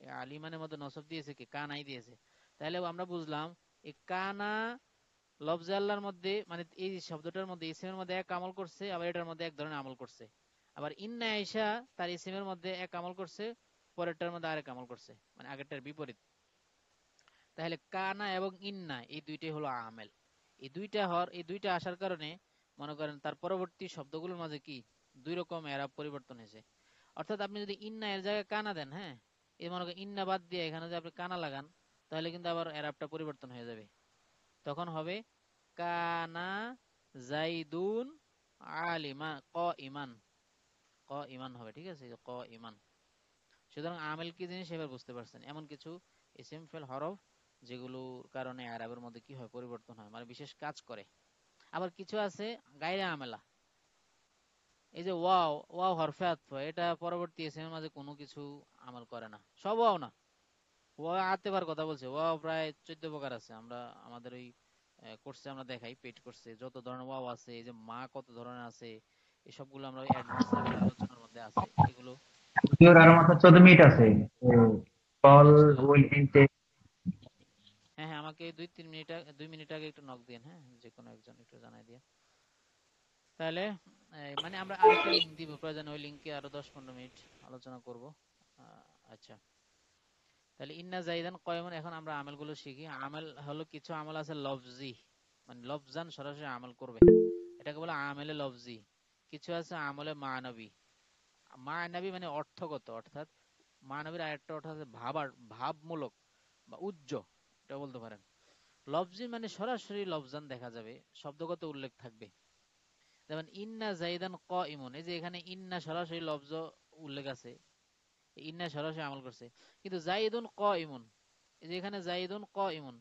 এই আলিমানের মধ্যে নসব দিয়েছে কি? কানাই দিয়েছে। তাহলে আমরা বুঝলাম এই কানা লফজে আল্লাহর মধ্যে, মানে এই শব্দটার মধ্যে ইসিমের মধ্যে এক আমল করছে, আবার এটার মধ্যে এক ধরনের আমল করছে। আবার ইন্না আয়েশা তার ইসিমের মধ্যে এক আমল করছে, পরেরটার মধ্যে আরেক আমল করছে, মানে আগেরটার বিপরীত। তাহলে কানা এবং ইন্না এই দুইটাই হলো আমেল। এই দুইটা আসার কারণে মনে করেন তার পরবর্তী শব্দগুলোর মাঝে কি দুই রকম এরাব পরিবর্তন হয়েছে। অর্থাৎ আপনি যদি ইন্না এর জায়গায় কানা দেন, হ্যাঁ, এই মনে করেন ইন্না বাদ দিয়ে এখানে যদি আপনি কানা লাগান, তাহলে কিন্তু আবার এরাবটা পরিবর্তন হয়ে যাবে। তখন হবে কানা জাইদুন আলিমা ক ইমান, ক ইমান হবে, ঠিক আছে, ক ইমান। সুতরাং আমেল কি জিনিস এবার বুঝতে পারছেন। এমন কিছু ইসিম ফেল হরফ যেগুলোর কারণে আরবের মধ্যে কি হয়? পরিবর্তন হয়, মানে বিশেষ কাজ করে। আবার কিছু আছে গায়রে আমেলা, এই যে ওয়াও, ওয়াও হরফে আতফ, এটা পরবর্তী ইসিমের মাঝে কোনো কিছু আমল করে না। সব ওয়াও না, ওয়াও আতেবার কথা বলছে। ওয়াও প্রায় 14 প্রকার আছে। আমরা আমাদের ওই কোর্সে আমরা দেখাই, পেইড কোর্সে যত ধরনের ওয়াও আছে, এই যে মা কত ধরনের আছে, এই সবগুলো আমরা অ্যাডভান্স লেভেলের আলোচনার মধ্যে আছে এগুলো। Your আর মাত্র 14 মিনিট আছে। কল আচ্ছা, উইল এন্ড হ্যাঁ হ্যাঁ, আমাকে 2 মিনিট আগে একটু নক দিন, হ্যাঁ, যে কোনো একজন একটু জানাই দিন। তাহলে মানে আমরা আরেকটা লিংক দিব, প্রয়োজন ওই লিংকে আরো 10-15 মিনিট আলোচনা করব। আচ্ছা, তাহলে ইন্না জাইদান কয়মন। এখন আমরা আমলগুলো শিখি। আমল হলো, কিছু আমল আছে লফজি, মানে লফজান সরাসরি আমল করবে, এটাকে বলে আমেলে লফজি। কিছু আছে আমলে মানবী। মানবী মানে অর্থগত, অর্থাৎ মানবীর আরেকটা অর্থ আছে ভাবমূলক বা উজ্জ, এটা বলতে পারেন। লফজি মানে সরাসরি লফজান দেখা যাবে, শব্দগত উল্লেখ থাকবে। যেমন ইন্না জাইদান ক ইমন, এই যে এখানে ইন্না সরাসরি লফজ উল্লেখ আছে, ইন্না সরাসরি আমল করছে। কিন্তু জাইদুন ক ইমন, এই যে এখানে জাইদুন ক ইমন,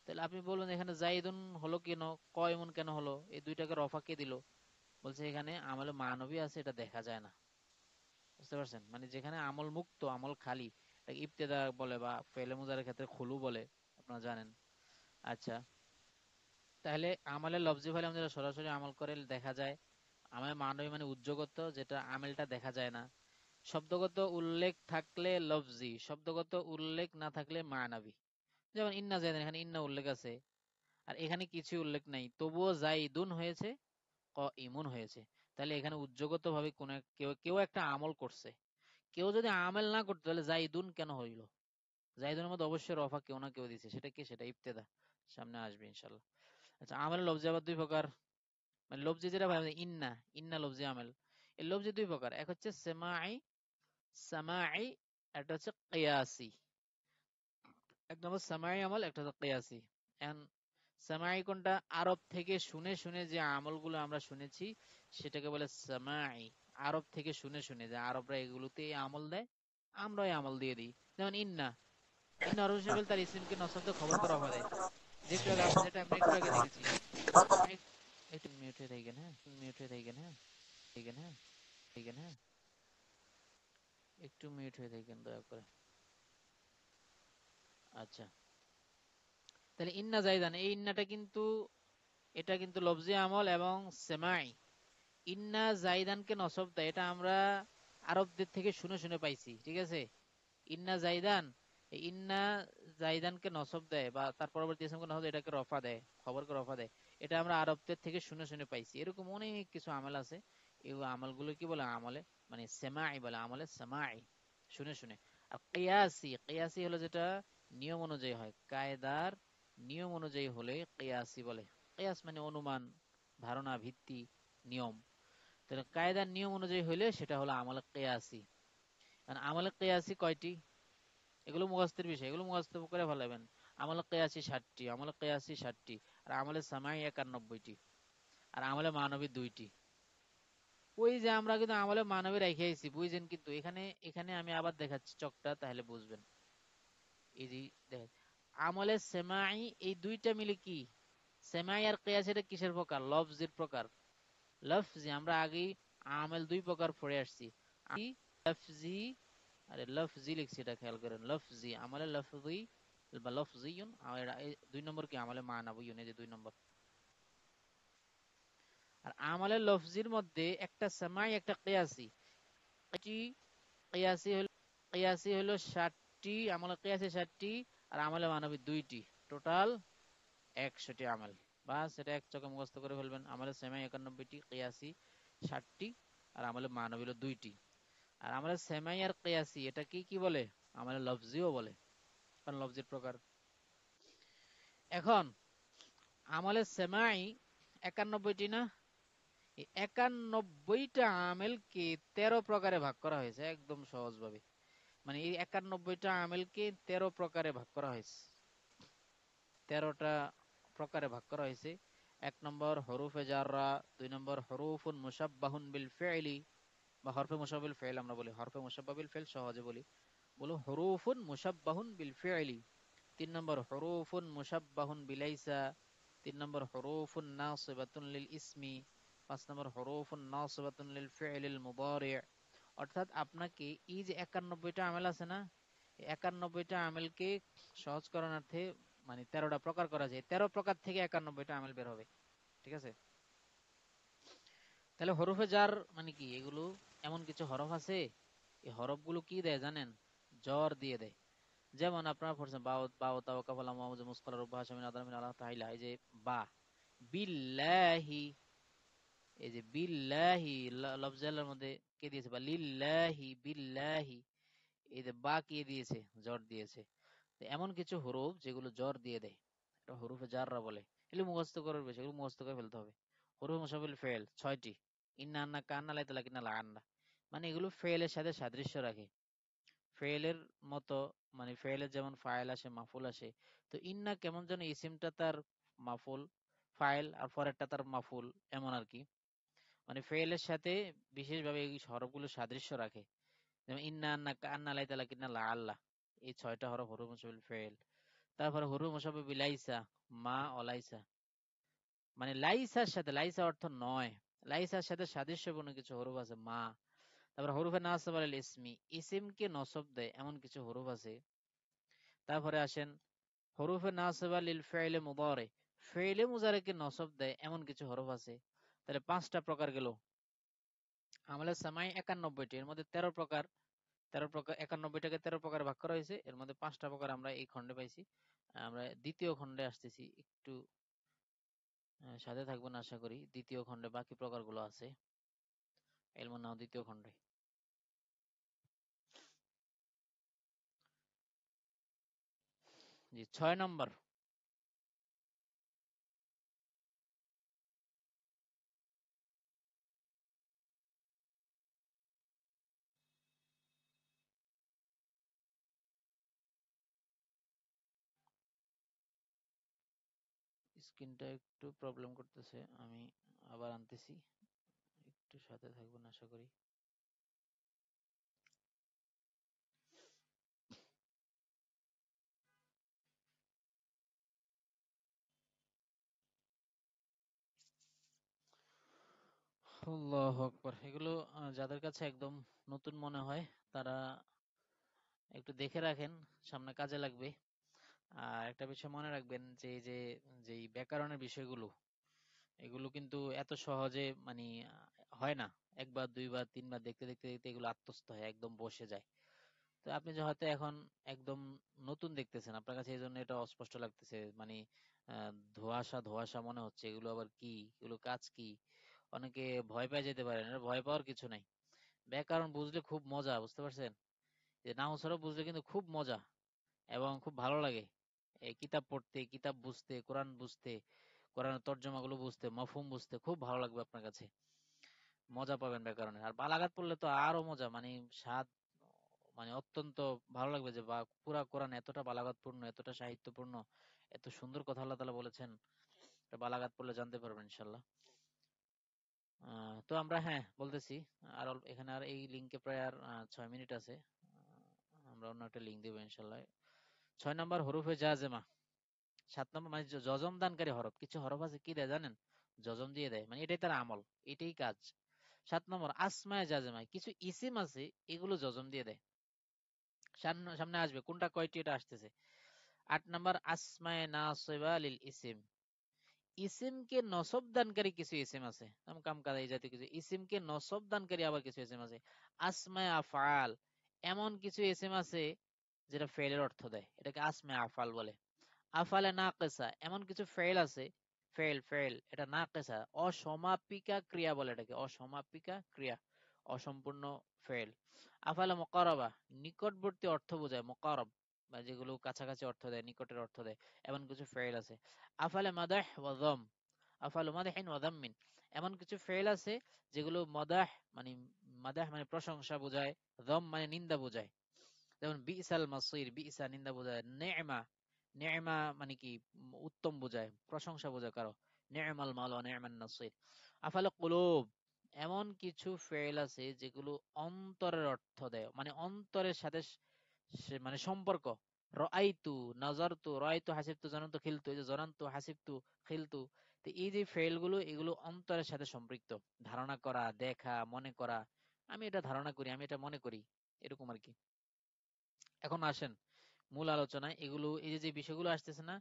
তাহলে আপনি বলবেন এখানে জাইদুন হলো কেন, ক ইমন কেন হলো, এই দুইটাকে রফা কে দিল? বলছে এখানে আমলে মানবী আছে, এটা দেখা যায় না। বুঝতে পারছেন? মানে যেখানে আমল মুক্ত, আমল খালি, এটাকে ইবতেদা বলে, বা ফেলে মুজারের ক্ষেত্রে খুলু বলে, আপনারা জানেন। আচ্ছা, তাহলে আমলের লফজি ফলে আমরা সরাসরি আমল করে দেখা যায়। আমলে মানবী মানে উদ্যোগত, যেটা আমেলটা দেখা যায় না। শব্দগত উল্লেখ থাকলে লফজি, শব্দগত উল্লেখ না থাকলে মানাবী। যেমন ইন্না জাইদান, এখানে ইন্না উল্লেখ আছে, আর এখানে কিছু উল্লেখ নাই, তবুও জাইদুন হয়েছে, ক ইমুন হয়েছে। তাহলে এখানে উদ্যোগত ভাবে কোন কেউ কেউ একটা আমল করছে। কেউ যদি আমল না করতো তাহলে জাইদুন কেন হইলো? জাইদুনের মধ্যে অবশ্যই রফা কেউ না কেউ দিছে, সেটা কি? সেটা ইবতেদা, সামনে আসবে ইনশাল্লাহ। আচ্ছা, আমলের লফজি আবার দুই প্রকার, মানে লফজি যেটা ভাই ইন্না, ইন্না লফজি আমল, এই লফজি দুই প্রকার। এক হচ্ছে সেমাই, সামাই, একটা হচ্ছে কিয়াসি। এক নম্বর সামাই আমল, একটা হচ্ছে কিয়াসি। এখন সামাই কোনটা? আরব থেকে শুনে শুনে যে আমলগুলো আমরা শুনেছি সেটাকে বলে সামাই। আরব থেকে শুনে শুনে, যে আরবরা এগুলোতে আমল দেয়, আমরা এই আমল দিয়ে দিই। যেমন ইন্না, ইন্না হরফ হিসেবে তার ইসিমকে নসব দিয়ে খবরকে রফা দেয়। যে একটু আগে যেটা আমরা একটু আগে দেখেছি। একটু মিউট হয়ে থাকেন, হ্যাঁ, মিউট হয়ে থাকেন, হ্যাঁ, থাকেন, হ্যাঁ, থাকেন, হ্যাঁ, একটু মিউট হয়ে থাকেন দয়া করে। আচ্ছা, তাহলে ইন্না জাইদান, এই ইন্নাটা কিন্তু এটা কিন্তু লফজি আমল এবং সেমাই। ইন্না জাইদানকে নসব দেয়, এটা আমরা আরবদের থেকে শুনে শুনে পাইছি, ঠিক আছে। ইন্না জাইদান, এই ইন্না জাইদানকে নসব দেয় বা তার পরবর্তী ইসমকে নসব দেয়, এটাকে রফা দেয়, খবরকে রফা দেয়। এটা আমরা আরবদের থেকে শুনে শুনে পাইছি। এরকম অনেক কিছু আমল আছে। এই আমলগুলো কি বলে? আমলে মানে সেমাই বলে, আমলে সেমাই, শুনে শুনে। আর কিয়াসি, কিয়াসি হলো যেটা নিয়ম অনুযায়ী হয়, কায়দার নিয়ম অনুযায়ী হলে কিয়াসি বলে। কিয়াস মানে অনুমান, ধারণা, ভিত্তি, নিয়ম। তাহলে কায়দার নিয়ম অনুযায়ী হইলে সেটা হলো আমলে কিয়াসি। কারণ আমলে কিয়াসি কয়টি? এগুলো মুখস্থের বিষয়, এগুলো মুখস্থ করে ফেলাবেন। আমলে কিয়াসি 60টি, আমলে কিয়াসি 60টি, আর আমলে সামাই 91টি, আর আমলে মানবী 2টি। ওই যে আমরা কিন্তু আমলে মানবী রেখে আইছি, বুঝছেন? কিন্তু এখানে এখানে আমি আবার দেখাচ্ছি চকটা, তাহলে বুঝবেন। এই যে দেখেন, আমলে সেমাই এই দুইটা মিলে কি? সেমাই আর কিয়াস এটা কিসের প্রকার? লফজির প্রকার। লফজি আমরা আগেই আমেল দুই প্রকার পড়ে আসছি। লফজি, আরে লফজি লিখছি, এটা খেয়াল করেন। লফজি, আমলে লফজি বা লফজিয়ুন, আর দুই নম্বর কি? আমলে মানাবিয়ুন, এই যে 2 নম্বর। আর আমলে লফজির মধ্যে একটা সামাই, একটা কিয়াসি। এটি কিয়াসি হলো 60টি, আমলে কিয়াসি 60টি, আর আমলে মানবী 2টি, টোটাল 100টি আমল। বাস এটা এক চকে মুখস্থ করে ফেলবেন। আমলে সেমাই 91টি, কিয়াসি 60টি, আর আমলে মানবী হলো 2টি। আর আমলে সেমাই আর কিয়াসি এটা কি কি বলে? আমলে লফজিও বলে, কারণ লফজির প্রকার। এখন আমলে সেমাই 91টি না? এই 91টা আমেলকে 13 প্রকারে ভাগ করা হয়েছে, একদম সহজ ভাবে। মানে এই 91টা আমেলকে 13 প্রকারে ভাগ করা হয়েছে। 13টা প্রকারে ভাগ করা হয়েছে। 1 নম্বর হরুফে জাররা, 2 নম্বর হরুফুন মুশাব্বাহুন বিল ফি'লি বা হরফে মুশাব্বাহুল ফি'ল আমরা বলি, হরফে মুশাব্বাহুল ফি'ল সহজে বলি, বলো হরুফুন মুশাব্বাহুন বিল ফি'লি। 3 নম্বর হরুফুন মুশাব্বাহুন বিলাইসা। 3 নম্বর হরুফুন নাসিবাতুন লিল ইসমি। 5 নম্বর হরুফুন নাসিবাতুন লিল ফি'লিল মুদারি'। অর্থাৎ আপনাকে এই যে 91টা আমেল আছে না, এই 91টা আমেলকে সহজকরণার্থে মানে 13টা প্রকার করা যায়। 13 প্রকার থেকে 91টা আমেল বের হবে, ঠিক আছে। তাহলে হরফে জার মানে কি? এগুলো এমন কিছু হরফ আছে, এই হরফগুলো কি দেয় জানেন? জ্বর দিয়ে দেয়। যেমন আপনারা পড়ছেন বাও বাও তাও কাফালা মাউজ মুসকালা রুবা হাসামিন আদামিন আল্লাহ তাআলা, এই যে বা, বিল্লাহি, এই যে বিল্লাহি লফজালের মধ্যে কে দিয়েছে? বা লিল্লাহি, বিল্লাহি, এই যে বা কে দিয়েছে? জ্বর দিয়েছে। তো এমন কিছু হরফ যেগুলো জ্বর দিয়ে দেয়, এটা হরফে জাররা বলে। এগুলো মুখস্থ করার বিষয়, এগুলো মুখস্থ করে ফেলতে হবে। হরফ মুশাবিল ফেল 6টি। ইন্না আন্না কান্না লাইতালা কিন্না লাগান্না, মানে এগুলো ফেলের সাথে সাদৃশ্য রাখে, ফেলের মতো। মানে ফেলের যেমন ফাইল আসে, মাফুল আসে, তো ইন্না কেমন যেন ইসিমটা তার মাফুল, ফাইল আর পরেরটা তার মাফুল, এমন আর কি। মানে ফেলের সাথে বিশেষভাবে এই হরফগুলো সাদৃশ্য রাখে। যেমন ইন্না আন্না কান্না লাইতালা কিন্না লা আল্লাহ, এই 6টা হরফ হরফ মুশাবিল ফেল। তারপরে হরফ মুশাব্বাহ লাইসা, মা অলাইসা, মানে লাইসার সাথে, লাইসা অর্থ নয়, লাইসার সাথে সাদৃশ্যপূর্ণ কিছু হরফ আছে, মা। তারপরে হরফে নাসব আল ইসমি, ইসিমকে নসব দেয় এমন কিছু হরফ আছে। তারপরে আসেন হরফে নাসব লিল ফি'ল মুদারি, ফি'ল মুজারিকে নসব দেয় এমন কিছু হরফ আছে। তাহলে 5টা প্রকার গেল। আমলে সামাই 91টি, এর মধ্যে 13 প্রকার। 13 প্রকার, 91টাকে 13 প্রকার ভাগ করা হয়েছে, এর মধ্যে 5টা প্রকার আমরা এই খণ্ডে পাইছি। আমরা দ্বিতীয় খণ্ডে আসতেছি, একটু সাথে থাকবেন আশা করি। দ্বিতীয় খণ্ডে বাকি প্রকারগুলো আছে, এলমুন নাও দ্বিতীয় খণ্ডে। জি, 6 নম্বর। স্ক্রিনটা একটু প্রবলেম করতেছে, আমি আবার আনতেছি, একটু সাথে থাকবেন আশা করি। আল্লাহু আকবার। এগুলো যাদের কাছে একদম নতুন মনে হয় তারা একটু দেখে রাখেন, সামনে কাজে লাগবে। আর একটা বিষয় মনে রাখবেন যে এই যে যেই ব্যাকরণের বিষয়গুলো, এগুলো কিন্তু এত সহজে মানে হয় না। একবার দুইবার তিনবার দেখতে দেখতে দেখতে এগুলো আত্মস্থ হয়, একদম বসে যায়। তো আপনি যে হয়তো এখন একদম নতুন দেখতেছেন, আপনার কাছে এই জন্য এটা অস্পষ্ট লাগতেছে, মানে ধোঁয়াশা ধোঁয়াশা মনে হচ্ছে, এগুলো আবার কি, এগুলো কাজ কি, অনেকে ভয় পেয়ে যেতে পারেন। এটা ভয় পাওয়ার কিছু নাই। ব্যাকরণ বুঝলে খুব মজা, বুঝতে পারছেন? যে নাহু সরফ বুঝলে কিন্তু খুব মজা এবং খুব ভালো লাগে এই কিতাব পড়তে, কিতাব বুঝতে, কোরআন বুঝতে, কোরআনের তর্জমাগুলো বুঝতে, মফহুম বুঝতে খুব ভালো লাগবে আপনার কাছে, মজা পাবেন ব্যাকরণে। আর বালাগাত পড়লে তো আরো মজা, মানে স্বাদ, মানে অত্যন্ত ভালো লাগবে যে বা পুরা কোরআন এতটা বালাগাতপূর্ণ, এতটা সাহিত্যপূর্ণ, এত সুন্দর কথা আল্লাহ তাআলা বলেছেন, এটা বালাগাত পড়লে জানতে পারবেন ইনশাআল্লাহ। তো আমরা, হ্যাঁ বলতেছি, আর এখানে আর এই লিঙ্কে প্রায় আর 6 মিনিট আছে। আমরা অন্য একটা লিঙ্ক দিব ইনশাআল্লাহ। 6 নম্বর হরুফে জাজেমা। 7 নম্বর মানে যজম দানকারী হরফ, কিছু হরফ আছে কি দেয় জানেন? যজম দিয়ে দেয়, মানে এটাই তার আমল, এটাই কাজ। 7 নম্বর আসমায়ে জাজেমা, কিছু ইসিম আছে এগুলো যজম দিয়ে দেয়। সামনে আসবে কোনটা কয়টি, এটা আসতেছে। 8 নম্বর আসমায়ে নাসিবা লিল ইসিম, ইসিমকে নসব দানকারী কিছু ইসিম আছে, যেমন কামকাদা এই জাতীয় কিছু ইসিমকে নসব দানকারী আবার কিছু ইসিম আছে। আসমায়ে আফআল, এমন কিছু ইসিম আছে যেটা ফেলের অর্থ দেয়, এটাকে আসমায়ে আফআল বলে। আফআলে নাকিসা, এমন কিছু ফেল আছে, ফেল এটা নাকিসা, অসমাপিকা ক্রিয়া বলে এটাকে, অসমাপিকা ক্রিয়া, অসম্পূর্ণ ফেল। আফআলে মুকাররাবা, নিকটবর্তী অর্থ বোঝায়, মুকাররব বা যেগুলো কাছাকাছি অর্থ দেয়, নিকটের অর্থ দেয়, এমন কিছু ফেল আছে। আফআলে মাদাহ ওয়া যাম, আফআলু মাদহিন ওয়া যাম্মিন, এমন কিছু ফেল আছে যেগুলো মাদাহ মানে, মাদাহ মানে প্রশংসা বোঝায়, যাম মানে নিন্দা বোঝায়। যেমন বিসাল মাসির, বিসা নিন্দা বোঝায়, নেমা, নেমা মানে কি উত্তম বোঝায়, প্রশংসা বোঝায় কারো, নেমাল মাল ওয়া নেমান নাসির। আফালে কুলুব, এমন কিছু ফেল আছে যেগুলো অন্তরের অর্থ দেয়, মানে অন্তরের সাথে মানে সম্পর্ক। রাআইতু, নাজারতু, রাআইতু হাসিবতু, জানান্তু খিলতু, এই যে জানান্তু হাসিবতু খিলতু, তো এই যে ফেল গুলো এগুলো অন্তরের সাথে সম্পৃক্ত, ধারণা করা, দেখা, মনে করা, আমি এটা ধারণা করি, আমি এটা মনে করি, এরকম আর কি। এখন আসেন মূল আলোচনায়। এগুলো, এই যে যে বিষয়গুলো আসতেছে না,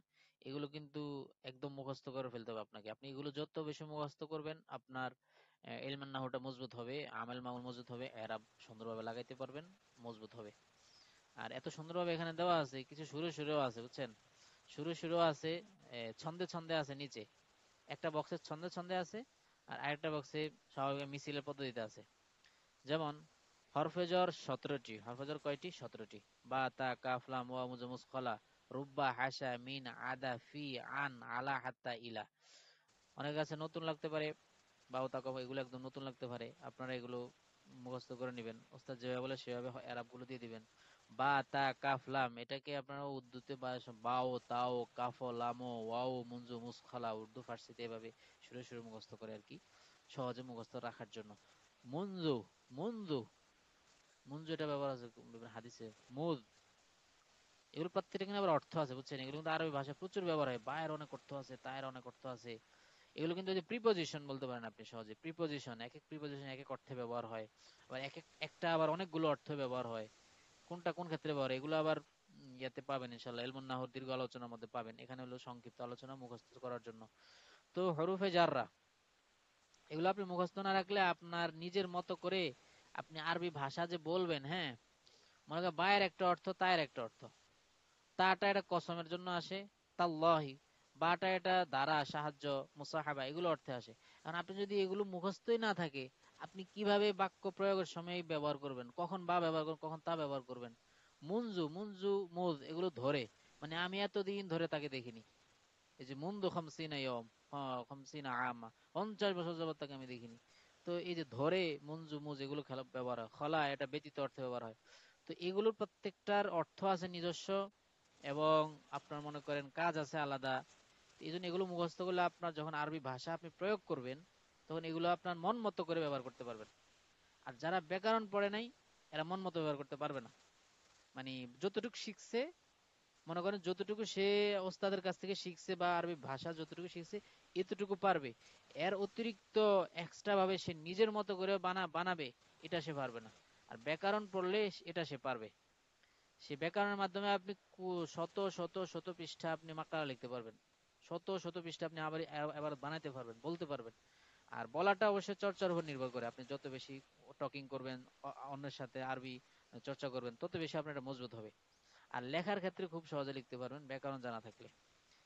এগুলো কিন্তু একদম মুখস্থ করে ফেলতে হবে আপনাকে। আপনি এগুলো যত বেশি মুখস্থ করবেন, আপনার ইলমান নাহুটা মজবুত হবে, আমেল মামুল মজবুত হবে, এরাব সুন্দরভাবে লাগাইতে পারবেন, মজবুত হবে। আর এত সুন্দরভাবে এখানে দেওয়া আছে, কিছু সুরেও আছে, বুঝছেন? সুরেও আছে, ছন্দে ছন্দে আছে নিচে, একটা বক্সের ছন্দে ছন্দে আছে, আর আরেকটা বক্সে স্বাভাবিক মিছিলের পদ্ধতিতে আছে। যেমন হরফে জ্বর 17টি, হরফে জ্বর কয়টি? 17টি। বা তা কাফ লাম ওয়া মুজ মুসখলা, রুব্বা হাসা মিন আদা ফি আন আলা হাত্তা ইলা। অনেক কাছে নতুন লাগতে পারে, বা তা কাফ, এগুলো একদম নতুন লাগতে পারে, আপনারা এগুলো মুখস্থ করে নেবেন, ওস্তাদ যেভাবে বলে সেভাবে এরাব গুলো দিয়ে দিবেন। বা তা কাফ লাম, এটাকে আপনারা উর্দুতে বা বাও তাও কাফ লামো ওয়াও মুনজু মুসখালা, উর্দু ফার্সিতে এভাবে সুরে মুখস্থ করে আর কি, সহজে মুখস্থ রাখার জন্য। মুনজু, মুনজু, মুনজু এটা ব্যবহার আছে বিভিন্ন হাদিসে, মুজ, এগুলো প্রত্যেকটা কিন্তু আবার অর্থ আছে, বুঝছেন? এগুলো কিন্তু আরবি ভাষায় প্রচুর ব্যবহার হয়, বায়ের অনেক অর্থ আছে, তায়ের অনেক অর্থ আছে। এগুলো কিন্তু যে প্রিপোজিশন বলতে পারেন আপনি সহজে, প্রিপোজিশন, এক এক প্রিপোজিশন এক এক অর্থে ব্যবহার হয়, আবার এক এক একটা আবার অনেকগুলো অর্থে ব্যবহার হয়, কোনটা কোন ক্ষেত্রে ব্যবহার হয়, এগুলো আবার ইয়াতে পাবেন ইনশাআল্লাহ, ইলমুন নাহর দীর্ঘ আলোচনার মধ্যে পাবেন। এখানে হলো সংক্ষিপ্ত আলোচনা মুখস্থ করার জন্য। তো হরফে জাররা, এগুলো আপনি মুখস্থ না রাখলে আপনার নিজের মতো করে আপনি আরবি ভাষা যে বলবেন, হ্যাঁ, মনে করেন বায়ের একটা অর্থ, তায়ের একটা অর্থ, তাটা এটা কসমের জন্য আসে, তাল্লাহি, বাটা এটা দ্বারা, সাহায্য, মুসাহাবা, এগুলো অর্থে আসে। কারণ আপনি যদি এগুলো মুখস্থই না থাকে, আপনি কিভাবে বাক্য প্রয়োগের সময় ব্যবহার করবেন, কখন বা ব্যবহার করবেন, কখন তা ব্যবহার করবেন। মুনজু, মুনজু, মুজ, এগুলো ধরে, মানে আমি এতদিন ধরে তাকে দেখিনি, এই যে মুনদু খামসিনা ইয়ম, খামসিনা আমা, 50 বছর যাবত তাকে আমি দেখিনি। তো এই যে ধরে, মুনজু, মুজ, এগুলো খেলা ব্যবহার হয়। খলা এটা ব্যতীত অর্থে ব্যবহার হয়। তো এগুলোর প্রত্যেকটার অর্থ আছে নিজস্ব, এবং আপনার মনে করেন কাজ আছে আলাদা। এই জন্য এগুলো মুখস্থ করলে আপনার যখন আরবি ভাষা আপনি প্রয়োগ করবেন, তখন এগুলো আপনার মন মতো করে ব্যবহার করতে পারবেন। আর যারা ব্যাকরণ পড়ে নাই, এরা মন মতো ব্যবহার করতে পারবে না। মানে যতটুকু শিখছে, মনে করেন যতটুকু সে ওস্তাদের কাছ থেকে শিখছে বা আরবি ভাষা যতটুকু শিখছে, এতটুকু পারবে। এর অতিরিক্ত এক্সট্রা ভাবে সে নিজের মতো করে বানাবে, এটা সে পারবে না। আর ব্যাকরণ পড়লে এটা সে পারবে। সে ব্যাকরণের মাধ্যমে আপনি শত শত শত পৃষ্ঠা আপনি মাকড়া লিখতে পারবেন, শত শত পৃষ্ঠা আপনি আবার এবার বানাইতে পারবেন, বলতে পারবেন। আর বলাটা অবশ্যই চর্চার উপর নির্ভর করে, আপনি যত বেশি টকিং করবেন, অন্যের সাথে আরবি চর্চা করবেন, তত বেশি আপনার এটা মজবুত হবে। আর লেখার ক্ষেত্রে খুব সহজে লিখতে পারবেন ব্যাকরণ জানা থাকলে।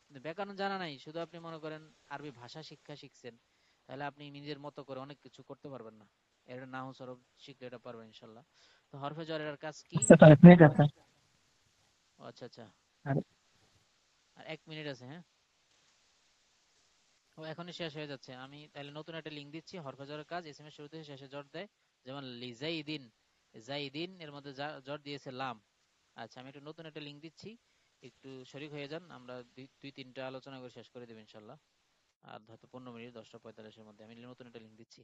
কিন্তু ব্যাকরণ জানা নাই, শুধু আপনি মনে করেন আরবি ভাষা শিক্ষা শিখছেন, তাহলে আপনি নিজের মতো করে অনেক কিছু করতে পারবেন না। এর নাহু সরফ শিখলে এটা পারবেন ইনশাল্লাহ। তো হরফে জরের কাজ কি? আচ্ছা, তো 1 মিনিট আছে। ও আচ্ছা আচ্ছা, আর আর 1 মিনিট আছে, হ্যাঁ। ও এখনই শেষ হয়ে যাচ্ছে। আমি তাহলে নতুন একটা লিঙ্ক দিচ্ছি। হরফে জরের কাজ এস এম এর শুরুতে শেষে জট দেয়, যেমন লিজাইদিন, জাইদিন এর মধ্যে জট দিয়েছে লাম। আচ্ছা, আমি একটু নতুন একটা লিঙ্ক দিচ্ছি, একটু শরীক হয়ে যান, আমরা দুই তিনটা আলোচনা করে শেষ করে দেব ইনশাল্লাহ। আর হয়তো 15 মিনিট, 10টা 45-এর মধ্যে আমি নতুন একটা লিঙ্ক দিচ্ছি।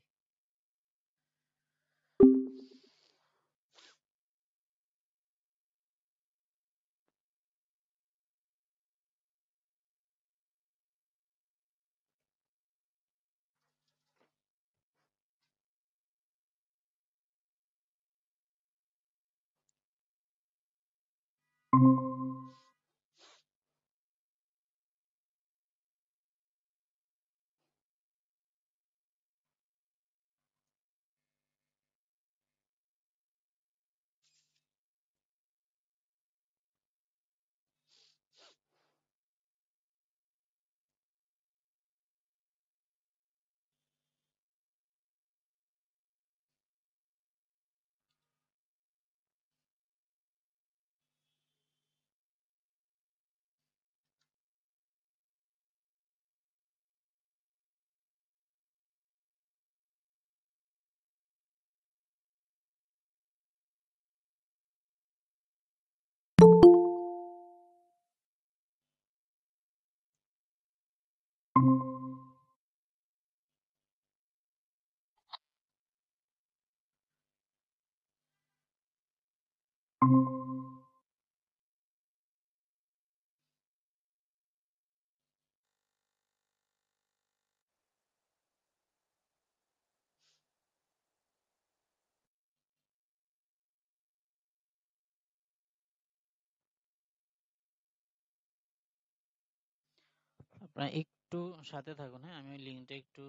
আপনারা একটু সাথে থাকুন, হ্যাঁ। আমি ওই লিঙ্কটা একটু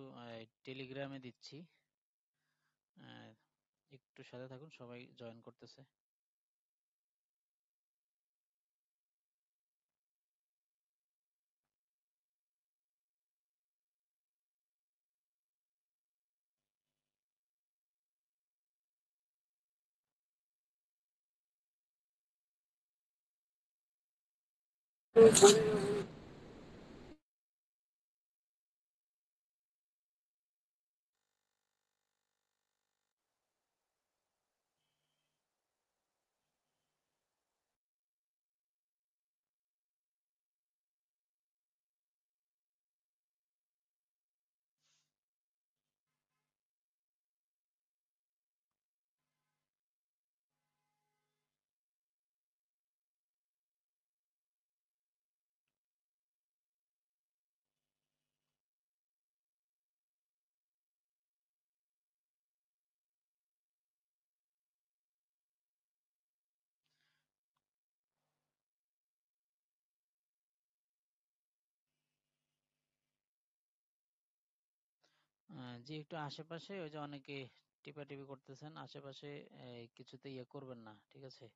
টেলিগ্রামে দিচ্ছি, আহ, একটু সাথে থাকুন, সবাই জয়েন করতেছে। জি, একটু আশেপাশে ওই যে অনেকে টিপাটিপি করতেছেন, আশেপাশে কিছুতে ইয়ে করবেন না, ঠিক আছে।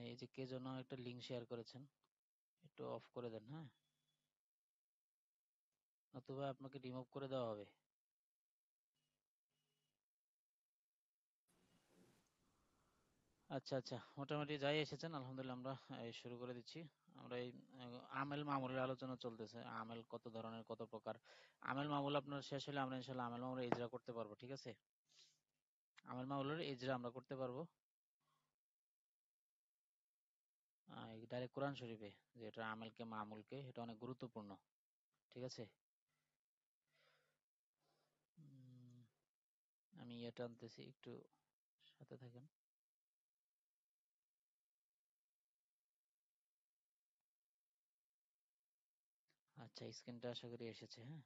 এই যে কে যেন একটা লিঙ্ক শেয়ার করেছেন, একটু অফ করে দেন, হ্যাঁ, নতুবা আপনাকে রিমুভ করে দেওয়া হবে। আচ্ছা আচ্ছা, মোটামুটি যাই এসেছেন আলহামদুলিল্লাহ। আমরা শুরু করে দিচ্ছি। আমরা এই আমেল মামুলের আলোচনা চলতেছে। আমেল কত ধরনের, কত প্রকার। আমেল মামুল আপনার শেষ হলে আমরা ইনশাল্লাহ আমেল মামুলের ইজরা করতে পারবো, ঠিক আছে। আমেল মামুলের ইজরা আমরা করতে পারবো ডাইরেক্ট কোরআন শরীফে, যেটা আমেলকে মামুলকে, এটা অনেক গুরুত্বপূর্ণ, ঠিক আছে। উম, আমি এটা আনতেছি, একটু সাথে থাকেন। আচ্ছা, স্ক্রিনটা আশা করি এসেছে, হ্যাঁ।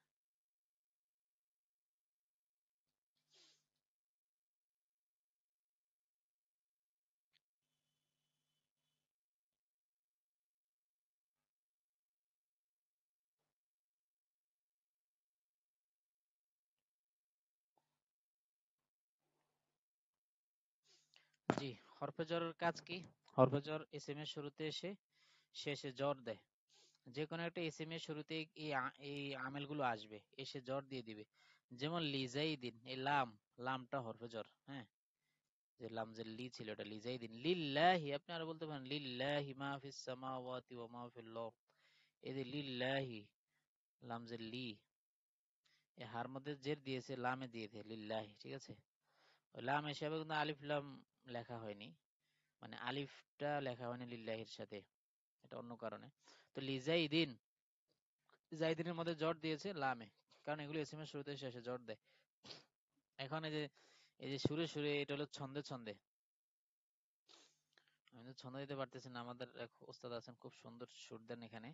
হরফে জরের কাজ কি? হরফে জর ইসিম এর শুরুতে এসে শেষে জর দেয়। যে কোনো একটা ইসিম এর শুরুতে এই আমেলগুলো আসবে, এসে জর দিয়ে দিবে। যেমন লিজাইদিন, এই লামটা হরফে জর। হ্যাঁ, যে লাম যে লি ছিল এটা লিজাইদিন। লিল্লাহি, আপনি আরো বলতে পারেন লিল্লাহি মা ফিস সামাওয়াতি ওয়া মা ফিল আরদ। এই যে লিল্লাহি, লাম যে লি, এই হার মধ্যে জের দিয়েছে, লামে দিয়েছে লিল্লাহি, ঠিক আছে। ওই লাম হিসাবে কিন্তু আলিফ লাম লেখা হয়নি, মানে আলিফটা লেখা হয়নি লিল্লাহির সাথে, এটা অন্য কারণে। তো লিজাইদিন, জাইদিনের মধ্যে জট দিয়েছে লামে, কারণ এগুলো এসএমএস শুরুতে শেষে জট দেয়। এখন এই যে সুরে সুরে, এটা হলো ছন্দে ছন্দে। আমি তো ছন্দ দিতে পারতেছি না, আমাদের এক ওস্তাদ আছেন খুব সুন্দর সুর দেন এখানে।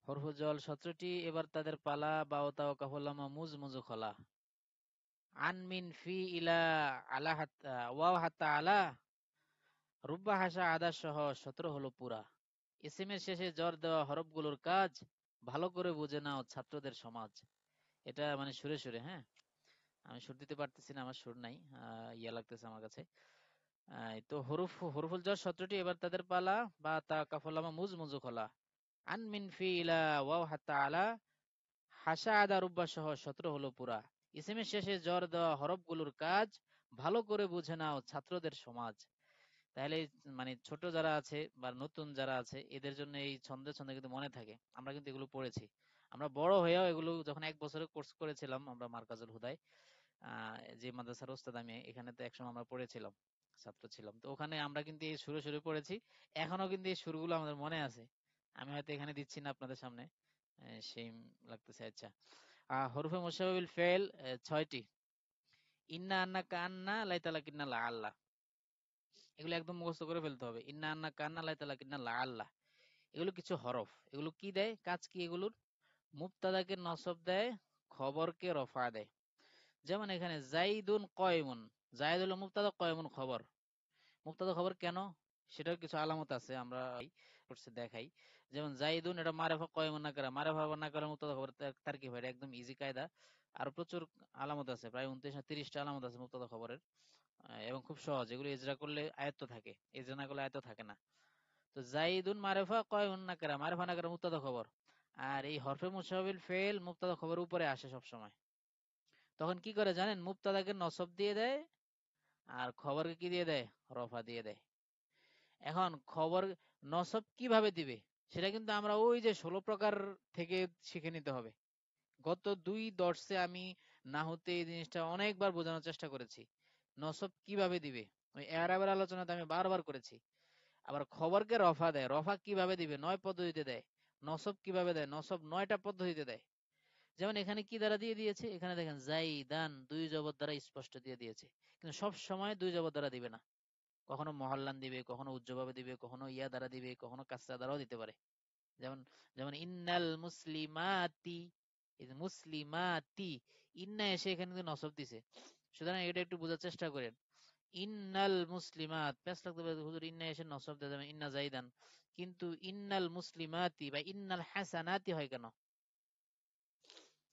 হরফ জল 17টি, এবার তাদের পালা। বাওতা ও কাফলামা মুজ মুজু খলা। আন মিন ফি ইলা আলা হাত্তা ওয়াও হাত্তা আলা রুব্বা হাসা আদা সহ 17 হলো পুরা। ইসিমের শেষে জ্বর দেওয়া হরফগুলোর কাজ ভালো করে বুঝে নাও ছাত্রদের সমাজ। এটা মানে সুরে সুরে। হ্যাঁ, আমি সুর দিতে পারতেছি না, আমার সুর নাই, ইয়া লাগতেছে আমার কাছে। তো হরফুল জ্বর 17টি, এবার তাদের পালা। বা তা কাফলামা মুজ মুজু খলা। আন মিন ফি ইলা ওয়াও হাত্তা আলা হাসা আদা রুব্বা সহ 17 হলো পুরা। ইসিমের শেষে জ্বর দেওয়া হরফগুলোর কাজ ভালো করে বুঝে নাও ছাত্রদের সমাজ। তাহলে মানে ছোট যারা আছে বা নতুন যারা আছে এদের জন্য এই ছন্দে ছন্দে কিন্তু মনে থাকে, আমরা কিন্তু এগুলো পড়েছি। আমরা বড় হয়েও এগুলো যখন 1 বছরের কোর্স করেছিলাম আমরা মার্কাজুল হুদায়, যে মাদ্রাসার ওস্তাদ আমি, এখানে তো একসময় আমরা পড়েছিলাম, ছাত্র ছিলাম, তো ওখানে আমরা কিন্তু এই সুরে সুরে পড়েছি। এখনো কিন্তু এই সুরগুলো আমাদের মনে আছে। আমি হয়তো এখানে দিচ্ছি না আপনাদের সামনে, সেই লাগতেছে। আচ্ছা, হরফে মুশাবাবিল ফেল 6টি। ইন্না আন্না কান্না লাইতালা কিন্না লা আল্লাহ, এগুলো একদম মুখস্থ করে ফেলতে হবে। ইন্না আন্না কান্না লাইতালা কিন্না লা আল্লাহ, এগুলো কিছু হরফ। এগুলো কি দেয়, কাজ কি এগুলোর? মুবতাদাকে নসব দেয়, খবরকে রফা দেয়। যেমন এখানে জাইদুন কয়মুন, জাইদ হলো মুবতাদা, কয়মুন খবর। মুবতাদা খবর কেন, সেটার কিছু আলামত আছে, আমরা দেখাই। যেমন জাইদুন, এটা মারেফা, কয়মুন না করা, মারেফা না করা মুবতাদা খবর তার কি হয়, এটা একদম ইজি কায়দা। আর প্রচুর আলামত আছে, প্রায় 29 না 30টা আলামত আছে মুবতাদা খবরের, এবং খুব সহজ, এগুলো ইজরা করলে আয়ত্ত থাকে, ইজরা না করলে আয়ত্ত থাকে না। তো জাইদুন মারেফা, কয়মুন না করা, মারেফা না করা মুবতাদা খবর। আর এই হরফে মুশাবিল ফেল মুবতাদা খবর উপরে আসে সব সময়। তখন কি করে জানেন, মুবতাদাকে নসব দিয়ে দেয়, আর খবরকে কি দিয়ে দেয়, রফা দিয়ে দেয়। এখন খবর নসব কিভাবে দিবে, সেটা কিন্তু আমরা ওই যে 16 প্রকার থেকে শিখে নিতে হবে। গত 2 দর্সে আমি নাহুতে এই জিনিসটা অনেকবার বোঝানোর চেষ্টা করেছি, নসব কিভাবে দিবে। ওই এরাবের আলোচনাতে আমি বারবার করেছি। আবার খবরকে রফা দেয়, রফা কিভাবে দিবে, 9 পদ্ধতিতে দেয়। নসব কিভাবে দেয়, নসব 9টা পদ্ধতিতে দেয়। যেমন এখানে কি দ্বারা দিয়ে দিয়েছে, এখানে দেখেন জাইদান 2 জবর দ্বারা স্পষ্ট দিয়ে দিয়েছে, কিন্তু সব সময় 2 জবর দ্বারা দিবে না। কখনো মহল্লান দিবে, কখনো উজ্জ্বভাবে দিবে, কখনো ইয়া দ্বারা দিবে, কখনো কাসরা দ্বারাও দিতে পারে। যেমন যেমন ইন্নাল মুসলিমাতি, এই যে মুসলিমাতি, ইন্না এসে এখানে কিন্তু নসব দিছে। সুতরাং এটা একটু বোঝার চেষ্টা করেন। ইন্নাল মুসলিমাত, প্যাস লাগতে পারে হুজুর, ইন্না এসে নসব দেয়, যেমন ইন্না জাইদান। কিন্তু ইন্নাল মুসলিমাতি বা ইন্নাল হাসানাতি হয় কেন?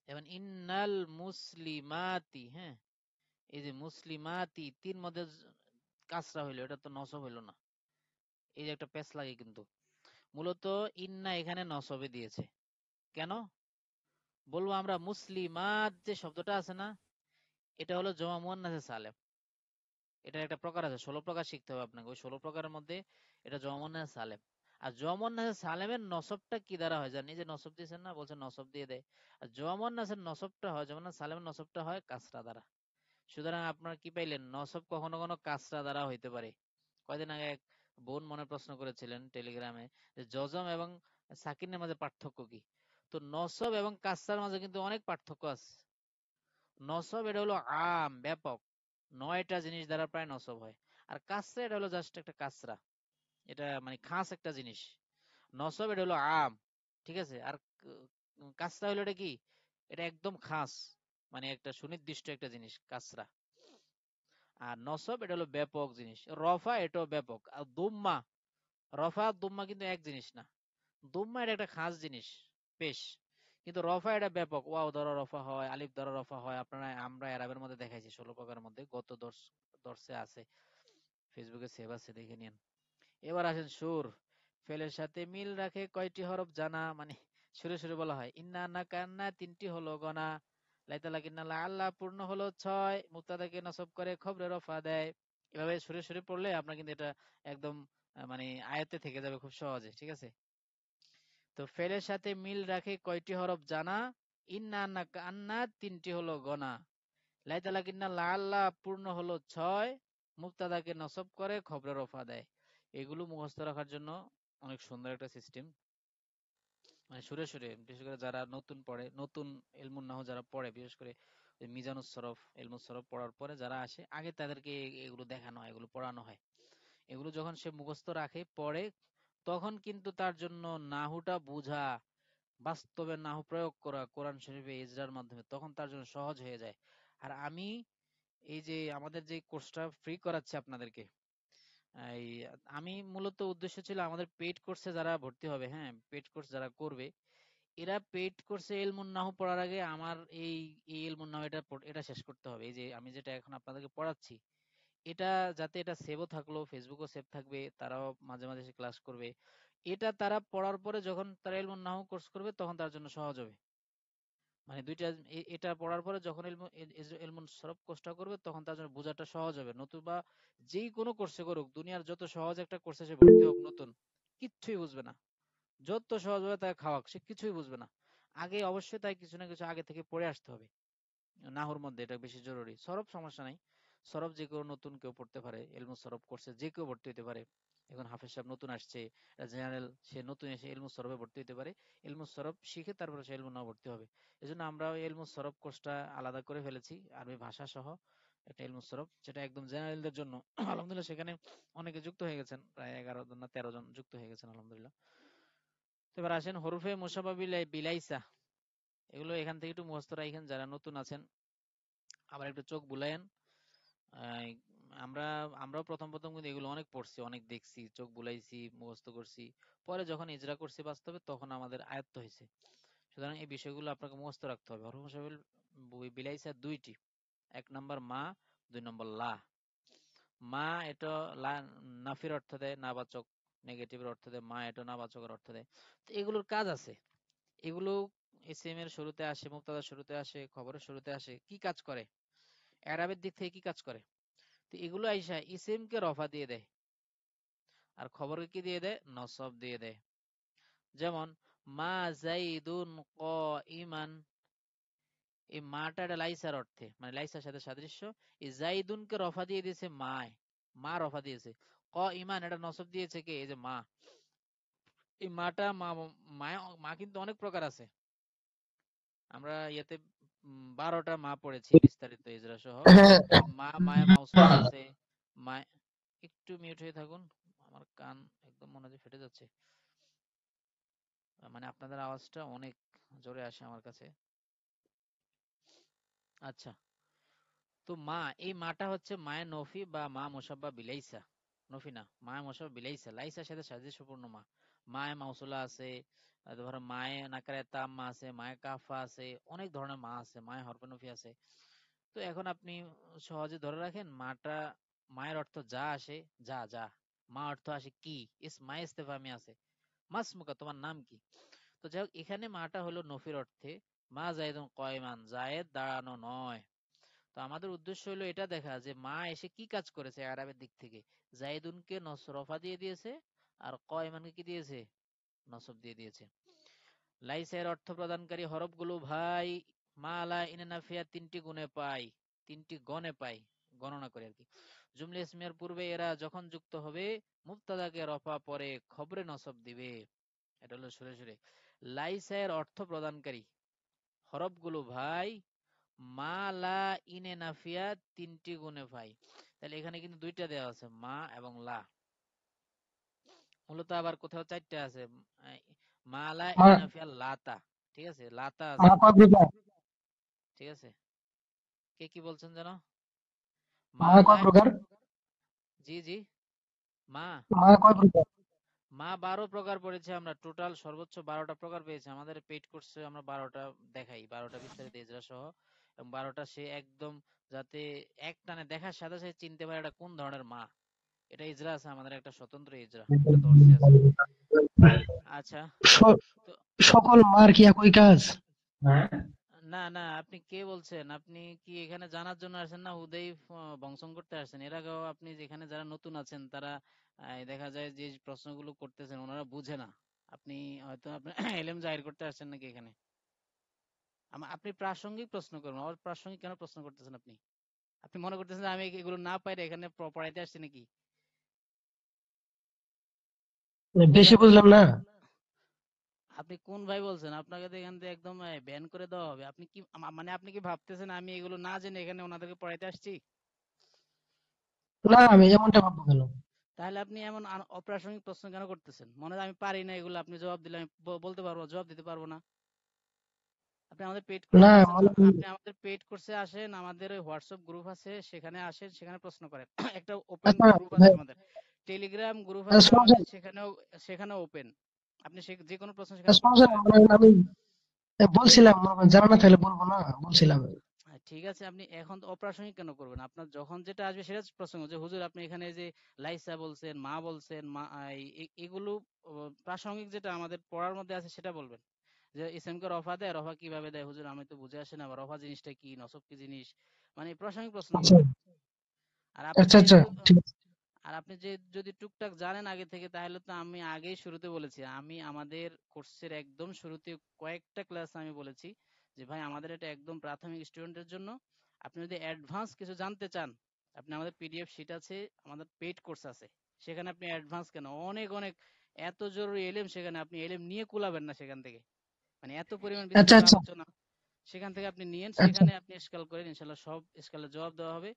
যেমন ইন্নাল মুসলিমাতি, হ্যাঁ, এই যে মুসলিমাতি, তিন মধ্যে কাসরা হইলো, এটা তো নসব হইলো না। এই যে একটা পেশ লাগে কিন্তু। মূলত ইন্না এখানে নসবে দিয়েছে কেন বলবো আমরা, মুসলিমাত যে শব্দটা আছে না, এটা হলো জমা মুয়ান্নাসে সালেম। এটার একটা প্রকার আছে, 16 প্রকার শিখতে হবে আপনাকে, ওই 16 প্রকারের মধ্যে এটা জমা মুয়ান্নাসে সালেম। আর জমা মুয়ান্নাসে সালেমের নসবটা কি দ্বারা হয় জানেন? এই যে নসব দিয়েছেন না, বলছেন নসব দিয়ে দেয়। আর জমা মুয়ান্নাসের নসবটা হয়, জমা মুয়ান্নাস সালেমের নসবটা হয় কাসরা দ্বারা। সুতরাং আপনারা কি পাইলেন, নসব কখনো কখনো কাসরা দ্বারা হইতে পারে। কয়দিন আগে এক বোন মনে প্রশ্ন করেছিলেন টেলিগ্রামে, যে জজম এবং সাকিনের মাঝে পার্থক্য কি। তো নসব এবং কাসরার মাঝে কিন্তু অনেক পার্থক্য আছে। নসব এটা হলো আম, ব্যাপক, 9টা জিনিস দ্বারা প্রায় নসব হয়। আর কাসরা এটা হলো জাস্ট একটা কাসরা, এটা মানে খাস একটা জিনিস। নসব এটা হলো আম, ঠিক আছে। আর কাসরা হলো এটা কি, এটা একদম খাস, মানে একটা সুনির্দিষ্ট একটা জিনিস কাসরা। আর নসব এটা হলো ব্যাপক জিনিস। রফা এটাও ব্যাপক। আর দুম্মা, রফা দুম্মা কিন্তু এক জিনিস না। দুম্মা এটা একটা খাস জিনিস, পেশ। কিন্তু রফা এটা ব্যাপক, ওয়াও দ্বারা রফা হয়, আলিফ দ্বারা রফা হয়। আপনারা আমরা এরাবের মধ্যে দেখাইছি 16 প্রকারের মধ্যে, গত দর্শে আছে। ফেসবুকে সেভ আছে, দেখে নিন। এবার আসেন সুর। ফেলের সাথে মিল রাখে কয়টি হরফ জানা, মানে সুরে সুরে বলা হয়। ইন্না আন্না কান্না তিনটি হলো গনা, লাইতালা কিন্না লা আল্লাহ পূর্ণ হলো 6, মুক্তাদাকে নসব করে খবরে রফা দেয়। এভাবে সুরে সুরে পড়লে আপনার কিন্তু এটা একদম মানে আয়ত্তে থেকে যাবে খুব সহজে, ঠিক আছে? তো ফেলের সাথে মিল রাখে কয়টি হরফ জানা, ইন্না আন্না কান্না তিনটি হলো গনা, লাইতালা কিন্না লা আল্লাহ পূর্ণ হলো 6, মুক্তাদাকে নসব করে খবরে রফা দেয়। এগুলো মুখস্থ রাখার জন্য অনেক সুন্দর একটা সিস্টেম। মানে সুরে সুরে, বিশেষ করে যারা নতুন পড়ে, নতুন ইলমুন নাহু যারা পড়ে, বিশেষ করে ওই মিজানুস সরফ, ইলমুস সরফ পড়ার পরে যারা আসে, আগে তাদেরকে এগুলো দেখানো হয়, এগুলো পড়ানো হয়। এগুলো যখন সে মুখস্থ রাখে পড়ে, তখন কিন্তু তার জন্য নাহুটা বুঝা, বাস্তবে নাহু প্রয়োগ করা কোরআন শরীফে ইজরার মাধ্যমে, তখন তার জন্য সহজ হয়ে যায়। আর আমি এই যে আমাদের যে কোর্সটা ফ্রি করাচ্ছি আপনাদেরকে, এই আমি মূলত উদ্দেশ্য ছিল আমাদের পেইড কোর্সে যারা ভর্তি হবে, হ্যাঁ, পেইড কোর্স যারা করবে, এরা পেইড কোর্সে ইলমুন নাহু পড়ার আগে আমার এই এই ইলমুন নাহু এটা শেষ করতে হবে। এই যে আমি যেটা এখন আপনাদেরকে পড়াচ্ছি, এটা যাতে এটা সেভও থাকলো, ফেসবুকও সেভ থাকবে, তারাও মাঝে মাঝে এসে ক্লাস করবে। এটা তারা পড়ার পরে যখন তারা ইলমুন নাহু কোর্স করবে, তখন তার জন্য সহজ হবে। মানে দুইটা, এটা পড়ার পরে যখন ইলমুন সরফ কোর্সটা করবে, তখন তার জন্য বোঝাটা সহজ হবে। নতুবা যেই কোনো কোর্সে করুক, দুনিয়ার যত সহজ একটা কোর্সে সে ভর্তি হোক নতুন, কিচ্ছুই বুঝবে না। যত সহজভাবে তাকে খাওয়াক, সে কিছুই বুঝবে না। আগে অবশ্যই তাই কিছু না কিছু আগে থেকে পড়ে আসতে হবে। নাহুর মধ্যে এটা বেশি জরুরি। সরফ সমস্যা নাই, সরফ যে কেউ নতুন কেউ পড়তে পারে, ইলমু সরফ কোর্সে যে কেউ ভর্তি হতে পারে। এখন হাফেজ সাহেব নতুন আসছে, জেনারেল, সে নতুন এসে ইলমু সরফে ভর্তি হতে পারে। ইলমু সরফ শিখে তারপরে সে ইলমু নাও ভর্তি হবে। এজন্য আমরা ইলমু সরফ কোর্সটা আলাদা করে ফেলেছি, আরবি ভাষা সহ একটা ইলমু সরফ, যেটা একদম জেনারেলদের জন্য। আলহামদুলিল্লাহ সেখানে অনেকে যুক্ত হয়ে গেছেন, প্রায় 11 জন না 13 জন যুক্ত হয়ে গেছেন আলহামদুলিল্লাহ। তো এবার আসেন হরফে মুশাব্বাহ বিলাইসা। এগুলো এখান থেকে একটু মুখস্থ রাখেন যারা নতুন আছেন। আবার একটু চোখ বুলায়েন। আহ, আমরা আমরাও প্রথম প্রথম কিন্তু এগুলো অনেক পড়ছি, অনেক দেখছি, চোখ বুলাইছি, মুখস্থ করছি। পরে যখন ইজরা করছি বাস্তবে, তখন আমাদের আয়ত্ত হয়েছে। সুতরাং এই বিষয়গুলো আপনাকে মুখস্থ রাখতে হবে। হরফ মুশাব্বাহ বিলাইসা দুইটি, 1 নম্বর মা, 2 নম্বর লা। মা এটা লা নাফির অর্থ দেয়, নাবাচক, নেগেটিভের অর্থ দেয়। মা এটা নাবাচকের অর্থ দেয়। তো এগুলোর কাজ আছে। এগুলো এসএম এর শুরুতে আসে, মুক্তাদার শুরুতে আসে, খবরের শুরুতে আসে। কি কাজ করে? এরাবের দিক থেকে কি কাজ করে? তো এগুলো আইসা ইসিম কে রফা দিয়ে দেয়, আর খবরকে কি দিয়ে দেয়? নসব দিয়ে দেয়। যেমন মা জাইদুন কাইমান, এই মাটা এটা লাইসার অর্থে, মানে লাইসার সাথে সাদৃশ্য। এই জাইদুন কে রফা দিয়ে দিয়েছে মায়, মা রফা দিয়েছে। ইমান এটা নসব দিয়েছে কে? এই যে মা। এই মাটা মা, মা কিন্তু অনেক প্রকার আছে। আমরা ইয়েতে 12টা মা পড়েছি বিস্তারিত ইজরা সহ। মা, মায়ে মাউসুলা আছে। মা, একটু মিউট হয়ে থাকুন, আমার কান একদম মনে হয় ফেটে যাচ্ছে। মানে আপনাদের আওয়াজটা অনেক জোরে আসে আমার কাছে। আচ্ছা, তো মা, এই মাটা হচ্ছে মায়ে নফি বা মা মুসাব্বা বিলাইসা। নফি না, মায়ে মুসাব্বা বিলাইসা, লাইসার সাথে সাদৃশ্যপূর্ণ মা। মায়ে মাউসুলা আছে, ধরো মায়ে নাকারে তাম্মা আছে, মায়ে কাফা আছে, অনেক ধরনের মা আছে, মায়ে হরফে নফি আছে। তো এখন আপনি সহজে ধরে রাখেন, মাটা, মায়ের অর্থ যা আসে, যা যা। মা অর্থ আসে কি, মায়ে ইস্তেফামি আছে, মাসমুকা তোমার নাম কি। তো যাই হোক, এখানে মাটা হলো নফির অর্থে। মা জায়েদুন কয়মান, জায়েদ দাঁড়ানো নয়। তো আমাদের উদ্দেশ্য হলো এটা দেখা যে মা এসে কি কাজ করেছে আরবের দিক থেকে। জায়েদুনকে রফা দিয়ে দিয়েছে, আর কয়মানকে কি দিয়েছে? নসব দিয়ে দিয়েছে। লাইসের অর্থ প্রদানকারী হরফগুলো ভাই, মা লা ইনে নাফিয়া তিনটি গুণে পাই, তিনটি গণে পাই, গণনা করে আর কি। জুমলে ইসমিয়ার পূর্বে এরা যখন যুক্ত হবে, মুবতাদাকে রফা পরে খবরে নসব দিবে। এটা হলো সুরে সুরে। লাইসের অর্থ প্রদানকারী হরফগুলো ভাই, মা লা ইনে নাফিয়া তিনটি গুণে পাই। তাহলে এখানে কিন্তু দুইটা দেওয়া আছে, মা এবং লা। মূলত আবার কোথাও চারটা আছে, মা লা ইনে নাফিয়া লাতা, ঠিক আছে, লাতা আছে, ঠিক আছে। কে কি বলছেন যেন? মা লা, জি জি, মা, মা 12 প্রকার পড়েছে আমরা, টোটাল সর্বোচ্চ 12টা প্রকার পেয়েছি আমাদের পেইড কোর্সে। আমরা 12টা দেখাই, 12টা বিস্তারিত ইজরা সহ, এবং 12টা সে একদম যাতে এক টানে দেখার সাথে সাথে চিনতে পারে এটা কোন ধরনের মা। এটা ইজরা আছে, আমাদের একটা স্বতন্ত্র ইজরা, এটা দর্শে আছে। আচ্ছা, স- তো সকল মার কি একই কাজ? হ্যাঁ, না না, আপনি কে বলছেন? আপনি কি এখানে জানার জন্য আসেন না হুদেই বংশন করতে আসেন? এর আগেও আপনি যেখানে যারা নতুন আছেন তারা দেখা যায় যে প্রশ্নগুলো করতেছেন ওনারা বুঝে না। আপনি হয়তো আপনার এলএম জাহির করতে আসছেন নাকি এখানে? আপনি প্রাসঙ্গিক প্রশ্ন করুন, অপ্রাসঙ্গিক কেন প্রশ্ন করতেছেন আপনি? আপনি মনে করতেছেন যে আমি এগুলো না পাইলে এখানে পড়াইতে আসছি নাকি? কোন বেশি ভাই বুঝলাম না। আপনি কোন ভাই বলছেন? আপনাকে তো এখান থেকে একদম ব্যান করে দেওয়া হবে। আপনি কি মানে আপনি কি ভাবতেছেন আমি এগুলো না জেনে এখানে ওনাদেরকে পড়াইতে আসছি? না, আমি এমনটা ভাববো কেন? তাহলে আপনি এমন অপ্রাসঙ্গিক প্রশ্ন কেন করতেছেন? মনে হয় আমি পারি না এগুলো, আপনি জবাব দিলে আমি বলতে পারবো, জবাব দিতে পারবো না। আপনি আমাদের পেড কোর্সে না আসেন না, মানে আপনি আমাদের পেড কোর্সে আসেন, আমাদের ওই হোয়াটসঅ্যাপ গ্রুপ আছে সেখানে আসেন, সেখানে প্রশ্ন করেন। একটা ওপেন আচ্ছা গ্রুপ আছে ভাই, আমাদের, টেলিগ্রাম গ্রুপ আচ্ছা আছে আমাদের, শুনছেন, সেখানেও ওপেন। আপনি যে কোনো প্রশ্ন সেখানে করতে শুনছেন পারেন। মানে আমি বলছিলাম, জানা না থাকলে বলবো না, বলছিলাম। ঠিক আছে, আপনি এখন তো অপ্রাসঙ্গিক কেন করবেন? আপনার যখন যেটা আসবে সেটা প্রসঙ্গ, যে হুজুর আপনি এখানে যে লাইসা বলছেন, মা বলছেন, মা এগুলো প্রাসঙ্গিক যেটা আমাদের পড়ার মধ্যে আছে সেটা বলবেন। যে ইসলামকে রফা দেয়, রফা কিভাবে দেয় হুজুর আমি তো বুঝে আসে না, বা রফা জিনিসটা কি, নসব কি জিনিস, মানে প্রাসঙ্গিক প্রশ্ন আচ্ছা করবেন। আর আপনি আচ্ছা আচ্ছা, যেহেতু ঠিক আছে। আর আপনি যে যদি টুকটাক জানেন আগে থেকে, তাহলে তো আমি আগেই শুরুতে বলেছি, আমি আমাদের কোর্সের একদম শুরুতে কয়েকটা ক্লাস আমি বলেছি যে ভাই আমাদের এটা একদম প্রাথমিক স্টুডেন্টের জন্য। আপনি যদি অ্যাডভান্স কিছু জানতে চান, আপনি আমাদের পিডিএফ শিট আছে, আমাদের পেইড কোর্স আছে, সেখানে আপনি অ্যাডভান্স কেন অনেক অনেক এত জরুরি এলএম, সেখানে আপনি এলএম নিয়ে কুলাবেন না সেখান থেকে, মানে এত পরিমাণ আচ্ছা বিস্তারিত আচ্ছা আলোচনা সেখান থেকে আপনি নিয়েন, আচ্ছা সেখানে আপনি স্কেল করেন, ইনশাল্লাহ সব স্কেলের জবাব দেওয়া হবে।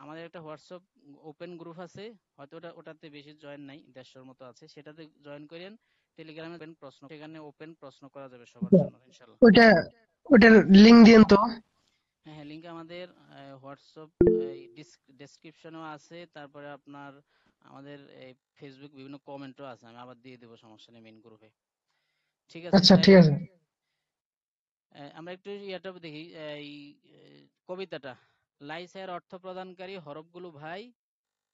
আমাদের একটা হোয়াটসঅ্যাপ ওপেন গ্রুপ আছে, হয়তো ওটাতে বেশি জয়েন নাই, 150-র মতো আছে, সেটাতে জয়েন করেন। টেলিগ্রামে ওপেন প্রশ্ন, সেখানে ওপেন প্রশ্ন করা যাবে সবার আচ্ছা। জন্য ইনশাল্লাহ। ওইটা, ওইটার লিঙ্ক দিন তো। হ্যাঁ হ্যাঁ, লিংক আমাদের হোয়াটসঅ্যাপ ডেসক্রিপশনেও আছে, তারপরে আপনার আমাদের এই ফেসবুক বিভিন্ন কমেন্টও আছে, আমি আবার দিয়ে দেবো, সমস্যা নেই, মেইন গ্রুপে। ঠিক আছে, আচ্ছা ঠিক তাহলে আছে। আমরা একটু ইয়াটা দেখি, এই কবিতাটা। লাইসের অর্থ প্রদানকারী হরফগুলো ভাই,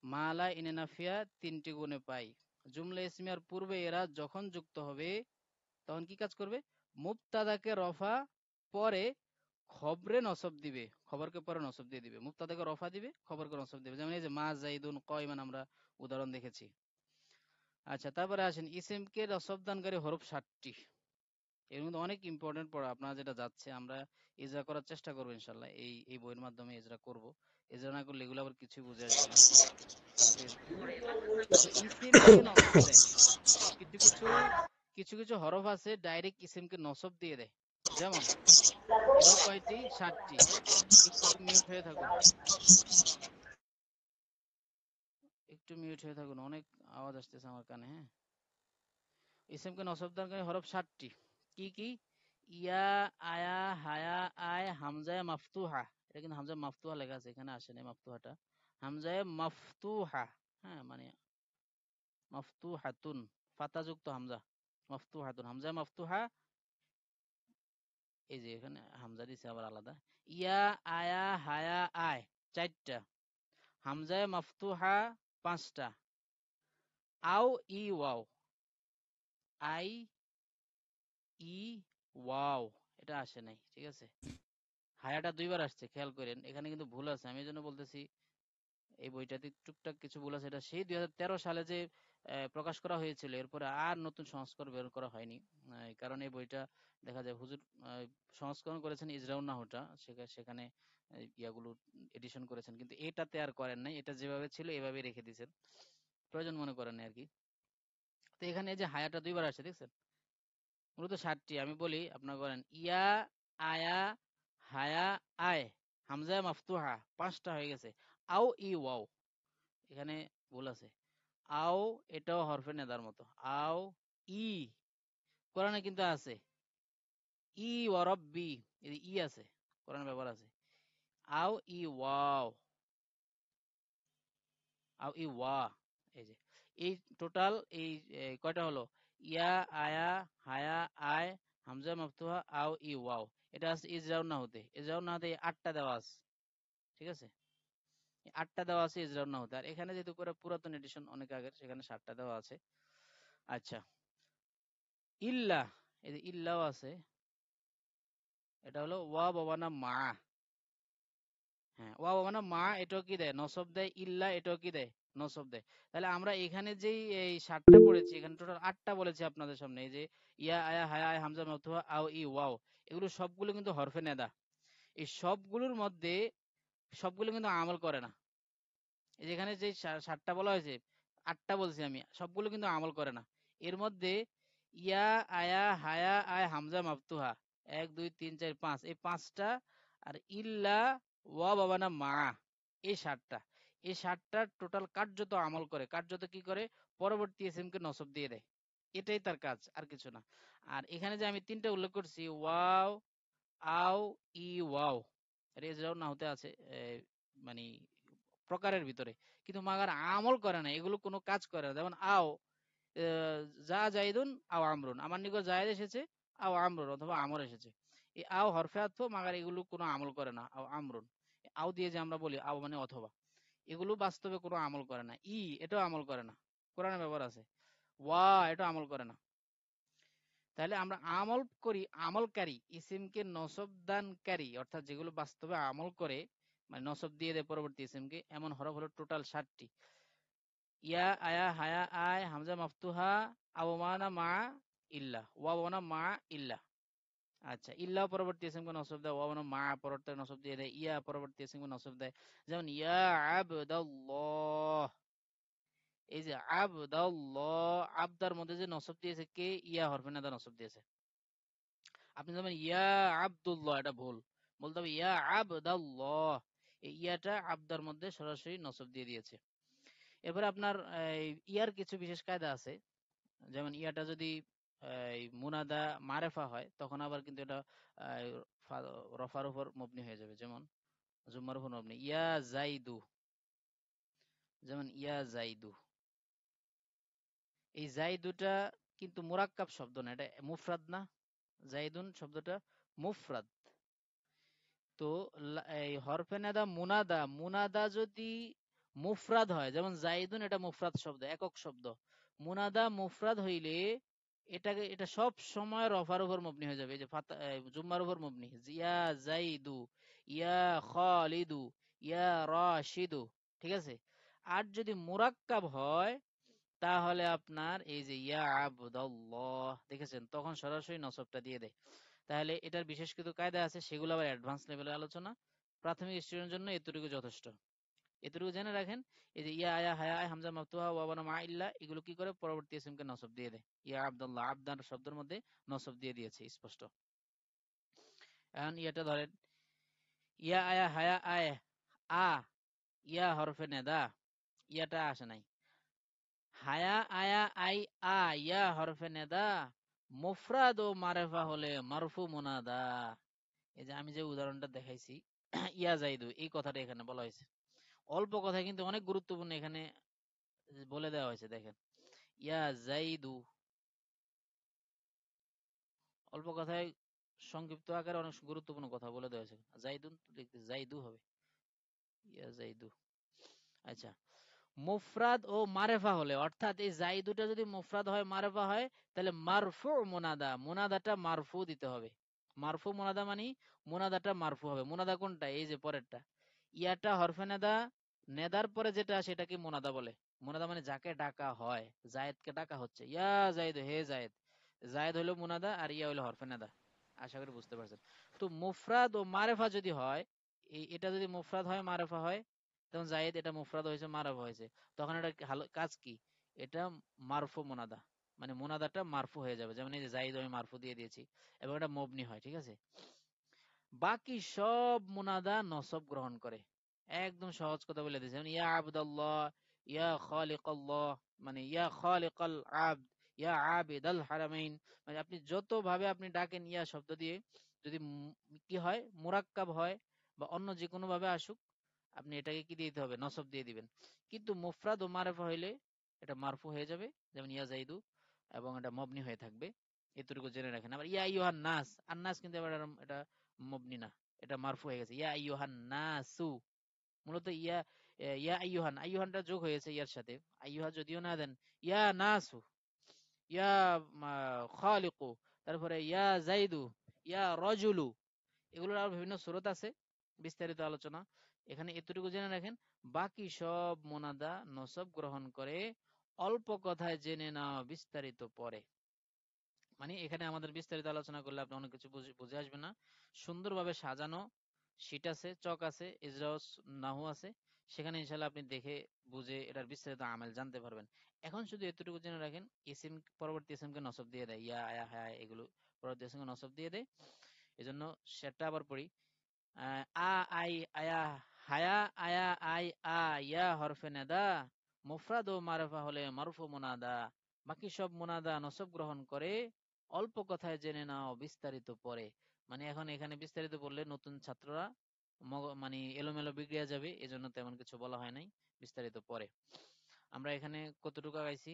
মালা ইনেনাফিয়া তিনটি গুণে পাই। জুমলা ইসমিয়ার পূর্বে এরা যখন যুক্ত হবে তখন কি কাজ করবে? মুবতাদাকে রফা, পরে খবরে নসব দিবে, খবরকে পরে নসব দিয়ে দিবে, মুবতাদাকে রফা দিবে, খবরকে নসব দিবে, যেমন এই যে মা জাইদুন কয়মান আমরা উদাহরণ দেখেছি। আচ্ছা, তারপরে আসেন ইসিমকে নসবদানকারী হরফ 60টি। এর মধ্যে অনেক ইম্পর্টেন্ট পড়া আপনারা যেটা যাচ্ছে, আমরা ইজরা করার চেষ্টা করবো ইনশাল্লাহ, এই বইয়ের মাধ্যমে ইজরা করব। ইজরা না করলে এগুলো আবার কিছুই বুঝে আসবে না। ঠিক আছে, তো ইসিমকে নসব দেয়, কিছু কিছু কিছু কিছু হরফ আছে ডাইরেক্ট ইসিমকে নসব দিয়ে দেয়। যেমন এগুলো কয়টি? 60টি। একটু মিউট হয়ে থাকুন, একটু মিউট হয়ে থাকুন, অনেক আওয়াজ আসতেছে আমার কানে। হ্যাঁ, ইসিমকে নসবদারকারী হরফ 60টি। কি কি? ইয়া, আয়া, হায়া, আয়, হামজায়ে মাফতুহা। এটা কিন্তু হামজা মাফতুহা লেখা আছে, এখানে আসে নাই মাফতুহাটা। হামজায়ে মাফতুহা, হ্যাঁ মানে মাফতুহাতুন, ফাতাযুক্ত হামজা, মাফতুহাতুন, হামজায়ে মাফতুহা। এই যে এখানে হামজা দিছে আবার আলাদা। ইয়া, আয়া, হায়া, আয় 4টা, হামজায়ে মাফতুহা 5টা, আও, ই, ওয়াও, আই, ই, ওয়াও, এটা আসে নাই। ঠিক আছে, হায়াটা 2বার আসছে, খেয়াল করেন, এখানে কিন্তু ভুল আছে, আমি এই জন্য বলতেছি এই বইটাতে টুকটাক কিছু ভুল আছে। এটা সেই 2013 সালে যে প্রকাশ করা হয়েছিল, এরপরে আর নতুন সংস্করণ বের করা হয়নি। কারণ এই বইটা দেখা যায় হুজুর সংস্করণ করেছেন ইজরাউন নাহুটা, সেখানে ইয়াগুলো এডিশন করেছেন, কিন্তু এটাতে আর করেন নাই, এটা যেভাবে ছিল এভাবে রেখে দিয়েছেন, প্রয়োজন মনে করেন নাই আর কি। তো এখানে এই যে হায়াটা 2বার আসছে দেখছেন, মূলত 60টি। আমি বলি আপনার করেন, ইয়া, আয়া, হায়া, আয়, হামজা মাফতুহা 5টা হয়ে গেছে। আও, ই, ওয়াও, এখানে ভুল আছে। আও, এটাও হরফে নেদার মতো। আও, ই, কোরআনে কিন্তু আছে। ই ওয়ারব্বি, এই ই আছে, কোরআনে ব্যবহার আছে। আও, ই, ওয়াও, আও, ই, ওয়া, এই যে এই টোটাল এই কয়টা হলো? ইয়া, আয়া, হায়া, আয়, হামজা মাফতুহা, আও, ই, ওয়াও। এটা আছে ইজরাউন নাহুতে, ইজরাউন নাহুতে 8টা দেওয়া আছে। ঠিক আছে, 8টা দেওয়া আছে ইজরাউন নাহুতে, আর এখানে যেহেতু করে পুরাতন এডিশন অনেক আগের, সেখানে 7টা দেওয়া আছে। আচ্ছা, ইল্লা, এই যে ইল্লাও আছে, এটা হলো ওয়া বাবানা মা। হ্যাঁ, ওয়া বাবানা মা, এটাও কি দেয়? নসব দেয়। ইল্লা এটাও কি দেয়? নসব দেয়। তাহলে আমরা এখানে যেই এই 7টা পড়েছি, এখানে টোটাল 8টা বলেছি আপনাদের সামনে। এই যে ইয়া, আয়া, হায়া, আয়, হামজা, মাফতুহা, আও, ই, ওয়াও, এগুলো সবগুলো কিন্তু হরফে নেদা। এই সবগুলোর মধ্যে সবগুলো কিন্তু আমল করে না। এই যেখানে যে 7টা বলা হয়েছে, 8টা বলছি আমি, সবগুলো কিন্তু আমল করে না। এর মধ্যে ইয়া, আয়া, হায়া, আয়, হামজা, মাফতুহা, 1 2 3 4 5, এই 5টা, আর ইল্লা, ওয়া বাবানা মা, এই 7টা, এই 7টা টোটাল কার্যত আমল করে। কার্যত কি করে? পরবর্তী এসএম কে নসব দিয়ে দেয়। এটাই তার কাজ, আর কিছু না। আর এখানে যে আমি 3টা উল্লেখ করছি, ওয়াও, আও, ই, ওয়াও, রেজরাও নাহতে আছে, মানে প্রকারের ভিতরে, কিন্তু মাগার আমল করে না, এগুলো কোনো কাজ করে না। যেমন আও, যা জাইদুন আও আমরুন, আমার নিকট জায়েদ এসেছে, আও আমরুন, অথবা আমর এসেছে। এই আও হরফে আতফ, মাগার এগুলো কোনো আমল করে না। আও আমরুন, আও দিয়ে যে আমরা বলি আও মানে অথবা, এগুলো বাস্তবে কোনো আমল করে না। ই, এটাও আমল করে না, কোরআনে ব্যবহার আছে। ওয়া, এটা আমল করে না। তাহলে আমরা আমল করি, আমলকারী ইসিমকে নসব দানকারী, অর্থাৎ যেগুলো বাস্তবে আমল করে, মানে নসব দিয়ে দেয় পরবর্তী ইসিমকে, এমন হরফ হলো টোটাল 7টি। ইয়া, আয়া, হায়া, আয়, হামজা মাফতুহা, আওমানা মা, ইল্লা, ওয়াওয়ানা মা, ইল্লা। আচ্ছা, ইল্লা পরবর্তী ইসিমকে নসব দেয়, ওয়াওয়ানা মা পরবর্তী নসব দিয়ে দেয়, ইয়া পরবর্তী ইসিমকে নসব দেয়। যেমন ইয়া আবদাল্লাহ, এই যে আবদাল্লাহ, আবদার মধ্যে যে নসব দিয়েছে কে? ইয়া হরফে নাদা নসব দিয়েছে। আপনি যেমন ইয়া আব্দুল্লাহ, এটা ভুল, বলতে হবে ইয়া আবদাল্লাহ, এই ইয়াটা আবদার মধ্যে সরাসরি নসব দিয়ে দিয়েছে। এরপরে আপনার ইয়ার কিছু বিশেষ কায়দা আছে। যেমন ইয়াটা যদি মুনাদা মারেফা হয়, তখন আবার কিন্তু এটা রফার উপর মবনি হয়ে যাবে। যেমন জুম্মার উপর মবনি, ইয়া জাইদু, যেমন ইয়া জাইদু, এই জাইদুটা কিন্তু মুরাক্কাব শব্দ না, এটা মুফরাদ না। জাইদুন শব্দটা মুফরাদ। তো এই হরফে নাদা মুনাদা, মুনাদা যদি মুফরাদ হয়, যেমন জাইদুন, এটা মুফরাদ শব্দ, একক শব্দ। মুনাদা মুফরাদ হইলে এটা সব সময় রফার উপর মবনি হয়ে যাবে। এই যে জুম্মার উপর মবনি, ইয়া জাইদু, ইয়া খালিদু, ইয়া রাশিদু, ঠিক আছে। আর যদি মুরাক্কাব হয়, তাহলে আপনার এই যে ইয়া আবদাল্লাহ, দেখেছেন, তখন সরাসরি নসবটা দিয়ে দেয়। তাহলে এটার বিশেষ কিছু কায়দা আছে, সেগুলো আবার অ্যাডভান্স লেভেলের আলোচনা। প্রাথমিক স্টুডেন্টের জন্য এতটুকু যথেষ্ট। এতটুকু জেনে রাখেন, এই যে ইয়া, আয়া, হায়া, আয়, হামজা মাফতুহা, ওয়া বানা মা, ইল্লা, এগুলো কি করে? পরবর্তী ইসিম কে নসব দিয়ে দেয়। ইয়া আব্দুল্লাহ, আবদার শব্দের মধ্যে নসব দিয়ে দিয়েছে স্পষ্ট। এখন ইয়াটা ধরেন, ইয়া, আয়া, হায়া, আয়, আ, ইয়া হরফে নেদা, ইয়াটা আসে নাই। হায়া, আয়া, আই, আ, ইয়া হরফে নেদা, মুফরাদ ও মারেফা হলে মারফু মুনাদা। এই যে আমি যে উদাহরণটা দেখাইছি, ইয়া জাইদু, এই কথাটা এখানে বলা হয়েছে। অল্প কথা কিন্তু অনেক গুরুত্বপূর্ণ, এখানে বলে দেওয়া হয়েছে। দেখেন, ইয়া জাইদু, অল্প কথায় সংক্ষিপ্ত আকারে অনেক গুরুত্বপূর্ণ কথা বলে দেওয়া হয়েছে। জাইদুন তো লিখতে জাইদু হবে, ইয়া জাইদু। আচ্ছা, মুফরাদ ও মারেফা হলে, অর্থাৎ এই জাইদুটা যদি মুফরাদ হয়, মারেফা হয়, তাহলে মারফু মুনাদা, মুনাদাটা মারফু দিতে হবে। মারফু মুনাদা মানে মুনাদাটা মারফু হবে। মুনাদা কোনটা? এই যে পরেরটা, ইয়াটা হরফে নেদা, নেদার পরে যেটা সেটাকে মুনাদা বলে। মুনাদা মানে যাকে ডাকা হয়, জায়েদকে ডাকা হচ্ছে, ইয়া জায়েদ, হে জায়েদ। জায়েদ হলো মুনাদা, আর ইয়া হলো হরফে নেদা। আশা করি বুঝতে পারছেন। তো মুফরাদ ও মারেফা যদি হয়, এটা যদি মুফরাদ হয়, মারেফা হয়, যেমন জায়েদ, এটা মুফরাদ হয়েছে, মারফা হয়েছে, তখন এটা কাজ কি? এটা মারফু মুনাদা, মানে মুনাদাটা মারফু হয়ে যাবে। যেমন এই যে জায়েদ আমি মারফু দিয়ে দিয়েছি, এবং এটা মবনি হয়, ঠিক আছে। বাকি সব মুনাদা নসব গ্রহণ করে। একদম সহজ কথা বলে দিয়েছে, যেমন ইয়া আবদাল্লাহ, ইয়া খালিকাল্লাহ, মানে ইয়া খালিকাল আবদ, ইয়া আবিদাল হারামাইন, মানে আপনি যত ভাবে আপনি ডাকেন ইয়া শব্দ দিয়ে, যদি কি হয়, মুরাক্কাব হয়, বা অন্য যে কোনো ভাবে আসুক, আপনি এটাকে কি দিতে হবে? নসব দিয়ে দিবেন। কিন্তু মুফরাদ ও মারফা হইলে এটা মারফু হয়ে যাবে, যেমন ইয়া জাইদু, এবং এটা মবনি হয়ে থাকবে। এতটুকু জেনে রাখেন। আবার ইয়া আইয়ুহান নাস, আন্নাস কিন্তু এবার এটা মবনি না, এটা মারফু হয়ে গেছে। ইয়া আইয়ুহান নাসু, মূলত ইয়া, ইয়া আইয়ুহান, আইয়ুহানটা যোগ হয়েছে ইয়ার সাথে, আইয়ুহা যদিও না দেন, ইয়া নাসু, ইয়া খালিকু, তারপরে ইয়া জাইদু, ইয়া রজুলু, এগুলোর আরো বিভিন্ন সুরত আছে, বিস্তারিত আলোচনা। এখানে এতটুকু জেনে রাখেন, বাকি সব মোনাদা নসব গ্রহণ করে, অল্প কথায় জেনে নাও বিস্তারিত পরে। মানে এখানে আমাদের বিস্তারিত আলোচনা করলে আপনি অনেক কিছু বুঝে আসবে না। সুন্দরভাবে সাজানো শীট আছে, চক আছে, ইজরাস নাহু আছে, সেখানে ইনশাল্লাহ আপনি দেখে বুঝে এটার বিস্তারিত আমেল জানতে পারবেন। এখন শুধু এতটুকু জেনে রাখেন, ইসিম পরবর্তী ইসিমকে নসব দিয়ে দেয়, ইয়া আয়া হ্যাঁ এগুলো পরবর্তী ইসিমকে নসব দিয়ে দেয়। এজন্য সেটা আবার পড়ি। আ আই আয়া হায়া আয়া আই আ ইয়া হরফে নেদা, মুফরাদ ও মারফা হলে মারুফ মুনাদা, বাকি সব মুনাদা নসব গ্রহণ করে, অল্প কথায় জেনে নাও বিস্তারিত পরে। মানে এখন এখানে বিস্তারিত বললে নতুন ছাত্ররা মানে এলোমেলো বিগড়িয়া যাবে, এজন্য তেমন কিছু বলা হয় নাই, বিস্তারিত পরে। আমরা এখানে কতটুকু আগাইছি?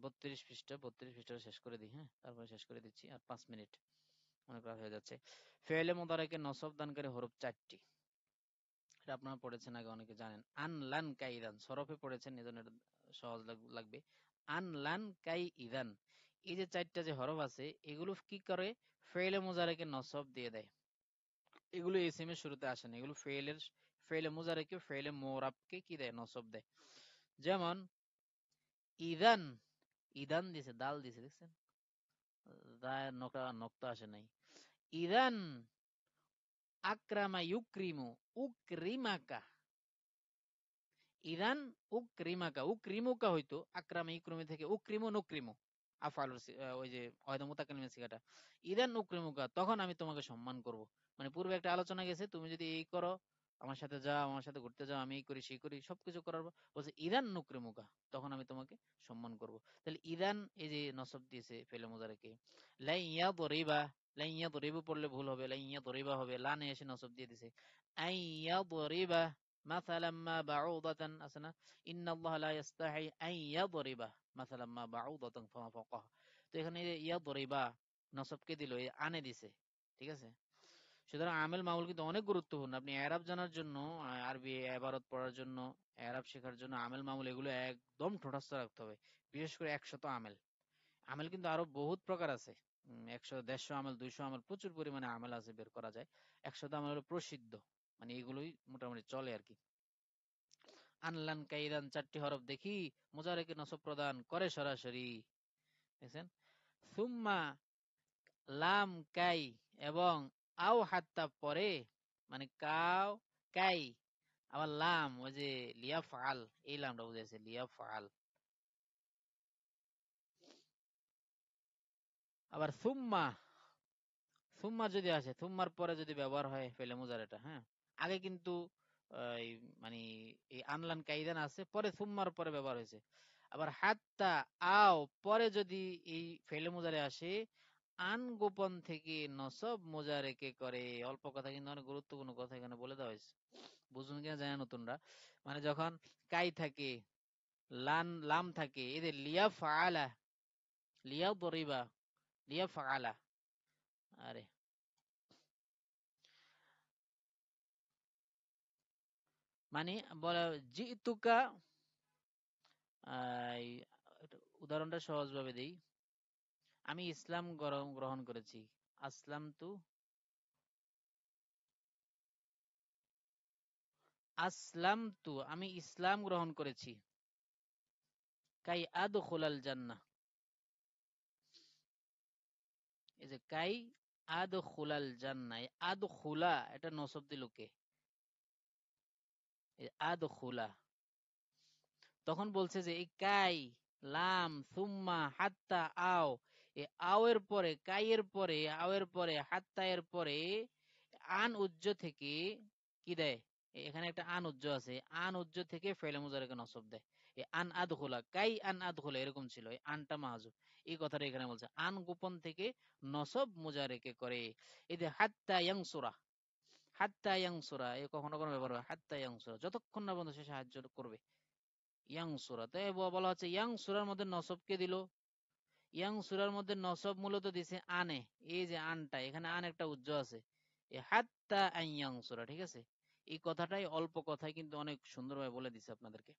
32 পৃষ্ঠা, 32 পৃষ্ঠা শেষ করে দিই, হ্যাঁ তারপরে শেষ করে দিচ্ছি, আর 5 মিনিট অনেক রাত হয়ে যাচ্ছে। ফেলে মুদারেকে নসব দানকারী হরফ 4টি, এটা আপনারা পড়েছেন আগে, অনেকে জানেন। আন লান কাইদান সরফে পড়েছেন, এজন্য এটা সহজ লাগবে। আন লান কাই ইদান, এই যে 4টা যে হরফ আছে, এগুলো কি করে? ফেলে মুজারেকে নসব দিয়ে দেয়। এগুলো ইসিম এর শুরুতে আসে না, এগুলো ফেলে মুজারেকে, ফেলে মোরাবকে কি দেয়? নসব দেয়। যেমন ইদান, ইদান দিছে, দাল দিছে, দেখছেন? দায়ের নক্তা আসে নাই। ইদান আকরামা ইউক্রিমু, উকরিমাকা, ইদান উকরিমাকা, উকরিমুকা হইতো আকরামা ইউক্রিমু থেকে উকরিমু নুকরিমু, আফআলুর ওই যে হয়তো মুতাকাল্লিমের সিগাটা। ইদান উকরিমুকা, তখন আমি তোমাকে সম্মান করব। মানে পূর্বে একটা আলোচনা গেছে, তুমি যদি এই করো, আমার সাথে যাও, আমার সাথে ঘুরতে যাও, আমি এই করি সেই করি, সবকিছু করার পর বলছে ইদান নুকরিমুকা, তখন আমি তোমাকে সম্মান করব। তাহলে ইদান এই যে নসব দিয়েছে ফেলে মুজারেকে। লাই ইয়াদরিবা, লাই ইয়াদরিবু পড়লে ভুল হবে, লাই ইয়াদরিবা হবে, লানে এসে নসব দিয়ে দিছে। আই ইয়াদরিবা মাসালাম মা বাউদাতান, আছে না? ইন্নাল্লাহা লা ইস্তাহি আন ইয়াদরিবা মাসালাম মা বাউদাতান ফামা ফাওকাহা। তো এখানে ইয়াদরিবা নসবকে দিল, এই আনে দিছে, ঠিক আছে? সুতরাং আমেল মামুল কিন্তু অনেক গুরুত্বপূর্ণ। আপনি এরাব জানার জন্য, আরবি ইবারত পড়ার জন্য, এরাব শেখার জন্য আমেল মামুল এগুলো একদম ঠোঁটস্থ রাখতে হবে। বিশেষ করে 100 আমেল। আমেল কিন্তু আরো বহুত প্রকার আছে। 100, 150 আমেল, 200 আমেল, প্রচুর পরিমাণে আমেল আছে, বের করা যায়। 100 আমেল হলো প্রসিদ্ধ, মানে এগুলোই মোটামুটি চলে আর কি। আনলান কাইদান 4টি হরফ দেখি মুজারেকে নসব প্রদান করে সরাসরি, দেখছেন? সুম্মা লাম কাই এবং আও হাত্তা পরে, মানে কাও কাই আবার লাম, ওই যে লিয়া ফাল, এই লামটা বুঝাইছে, লিয়া ফাল। আবার সুম্মা, সুম্মা যদি আসে, সুম্মার পরে যদি ব্যবহার হয় ফেলে মুজারেটা, হ্যাঁ আগে কিন্তু এই মানে এই আনলান কাইদান আছে, পরে সুম্মার পরে ব্যবহার হয়েছে। আবার হাত্তা আও পরে যদি এই ফেলে মুজারে আসে, আন গোপন থেকে নসব মুজারেকে করে। অল্প কথা কিন্তু অনেক গুরুত্বপূর্ণ কথা এখানে বলে দেওয়া হয়েছে, বুঝুন কিনা জানে নতুনরা। মানে যখন কাই থাকে, লাম থাকে, এদের লিয়া ফাআলা, লিয়া দরিবা, লিয়া ফাআলা, আরে মানে বলা জিতুকা, উদাহরণটা সহজ ভাবে দেই, আমি ইসলাম গ্রহণ করেছি, আসলাম তু, আসলাম তু আমি ইসলাম গ্রহণ করেছি, কাই আদখুলাল জান্নাহ, এই যে কাই আদখুলাল জান্নাহ, আদখুলা এটা নসব দিল কে? আদখুলা। তখন বলছে যে এই কাই, লাম, সুম্মা, হাত্তা, আও, এই আও এর পরে, কাই এর পরে, আও এর পরে, হাত্তা এর পরে আন উজ্জ থেকে কি দেয়? এখানে একটা আন উজ্জ আছে, আন উজ্জ থেকে ফেলে মুজারেকে নসব দেয়। এই আন আদখুলা, কাই আন আদখুলা এরকম ছিল, এই আনটা মাহজুব। এই কথাটা এখানে বলছে, আন গোপন থেকে নসব মুজারেকে করে। এই যে হাত্তা ইয়াংসুরা, হাত্তা ইয়াংসুরা এ কখনো কোনো ব্যবহার হয়, হাত্তা ইয়াংসুরা যতক্ষণ না বন্ধু সে সাহায্য করবে। ইয়াং সুরা, তাই বলা হচ্ছে ইয়াং সুরার মধ্যে নসবকে দিল। ইয়াং সুরার মধ্যে নসব মূলত দিছে আনে, এই যে আনটা, এখানে আন একটা উজ্জ আছে, হাত্তা আন ইয়াং সুরা, ঠিক আছে? এই কথাটাই অল্প কথায় কিন্তু অনেক সুন্দরভাবে বলে দিছে আপনাদেরকে।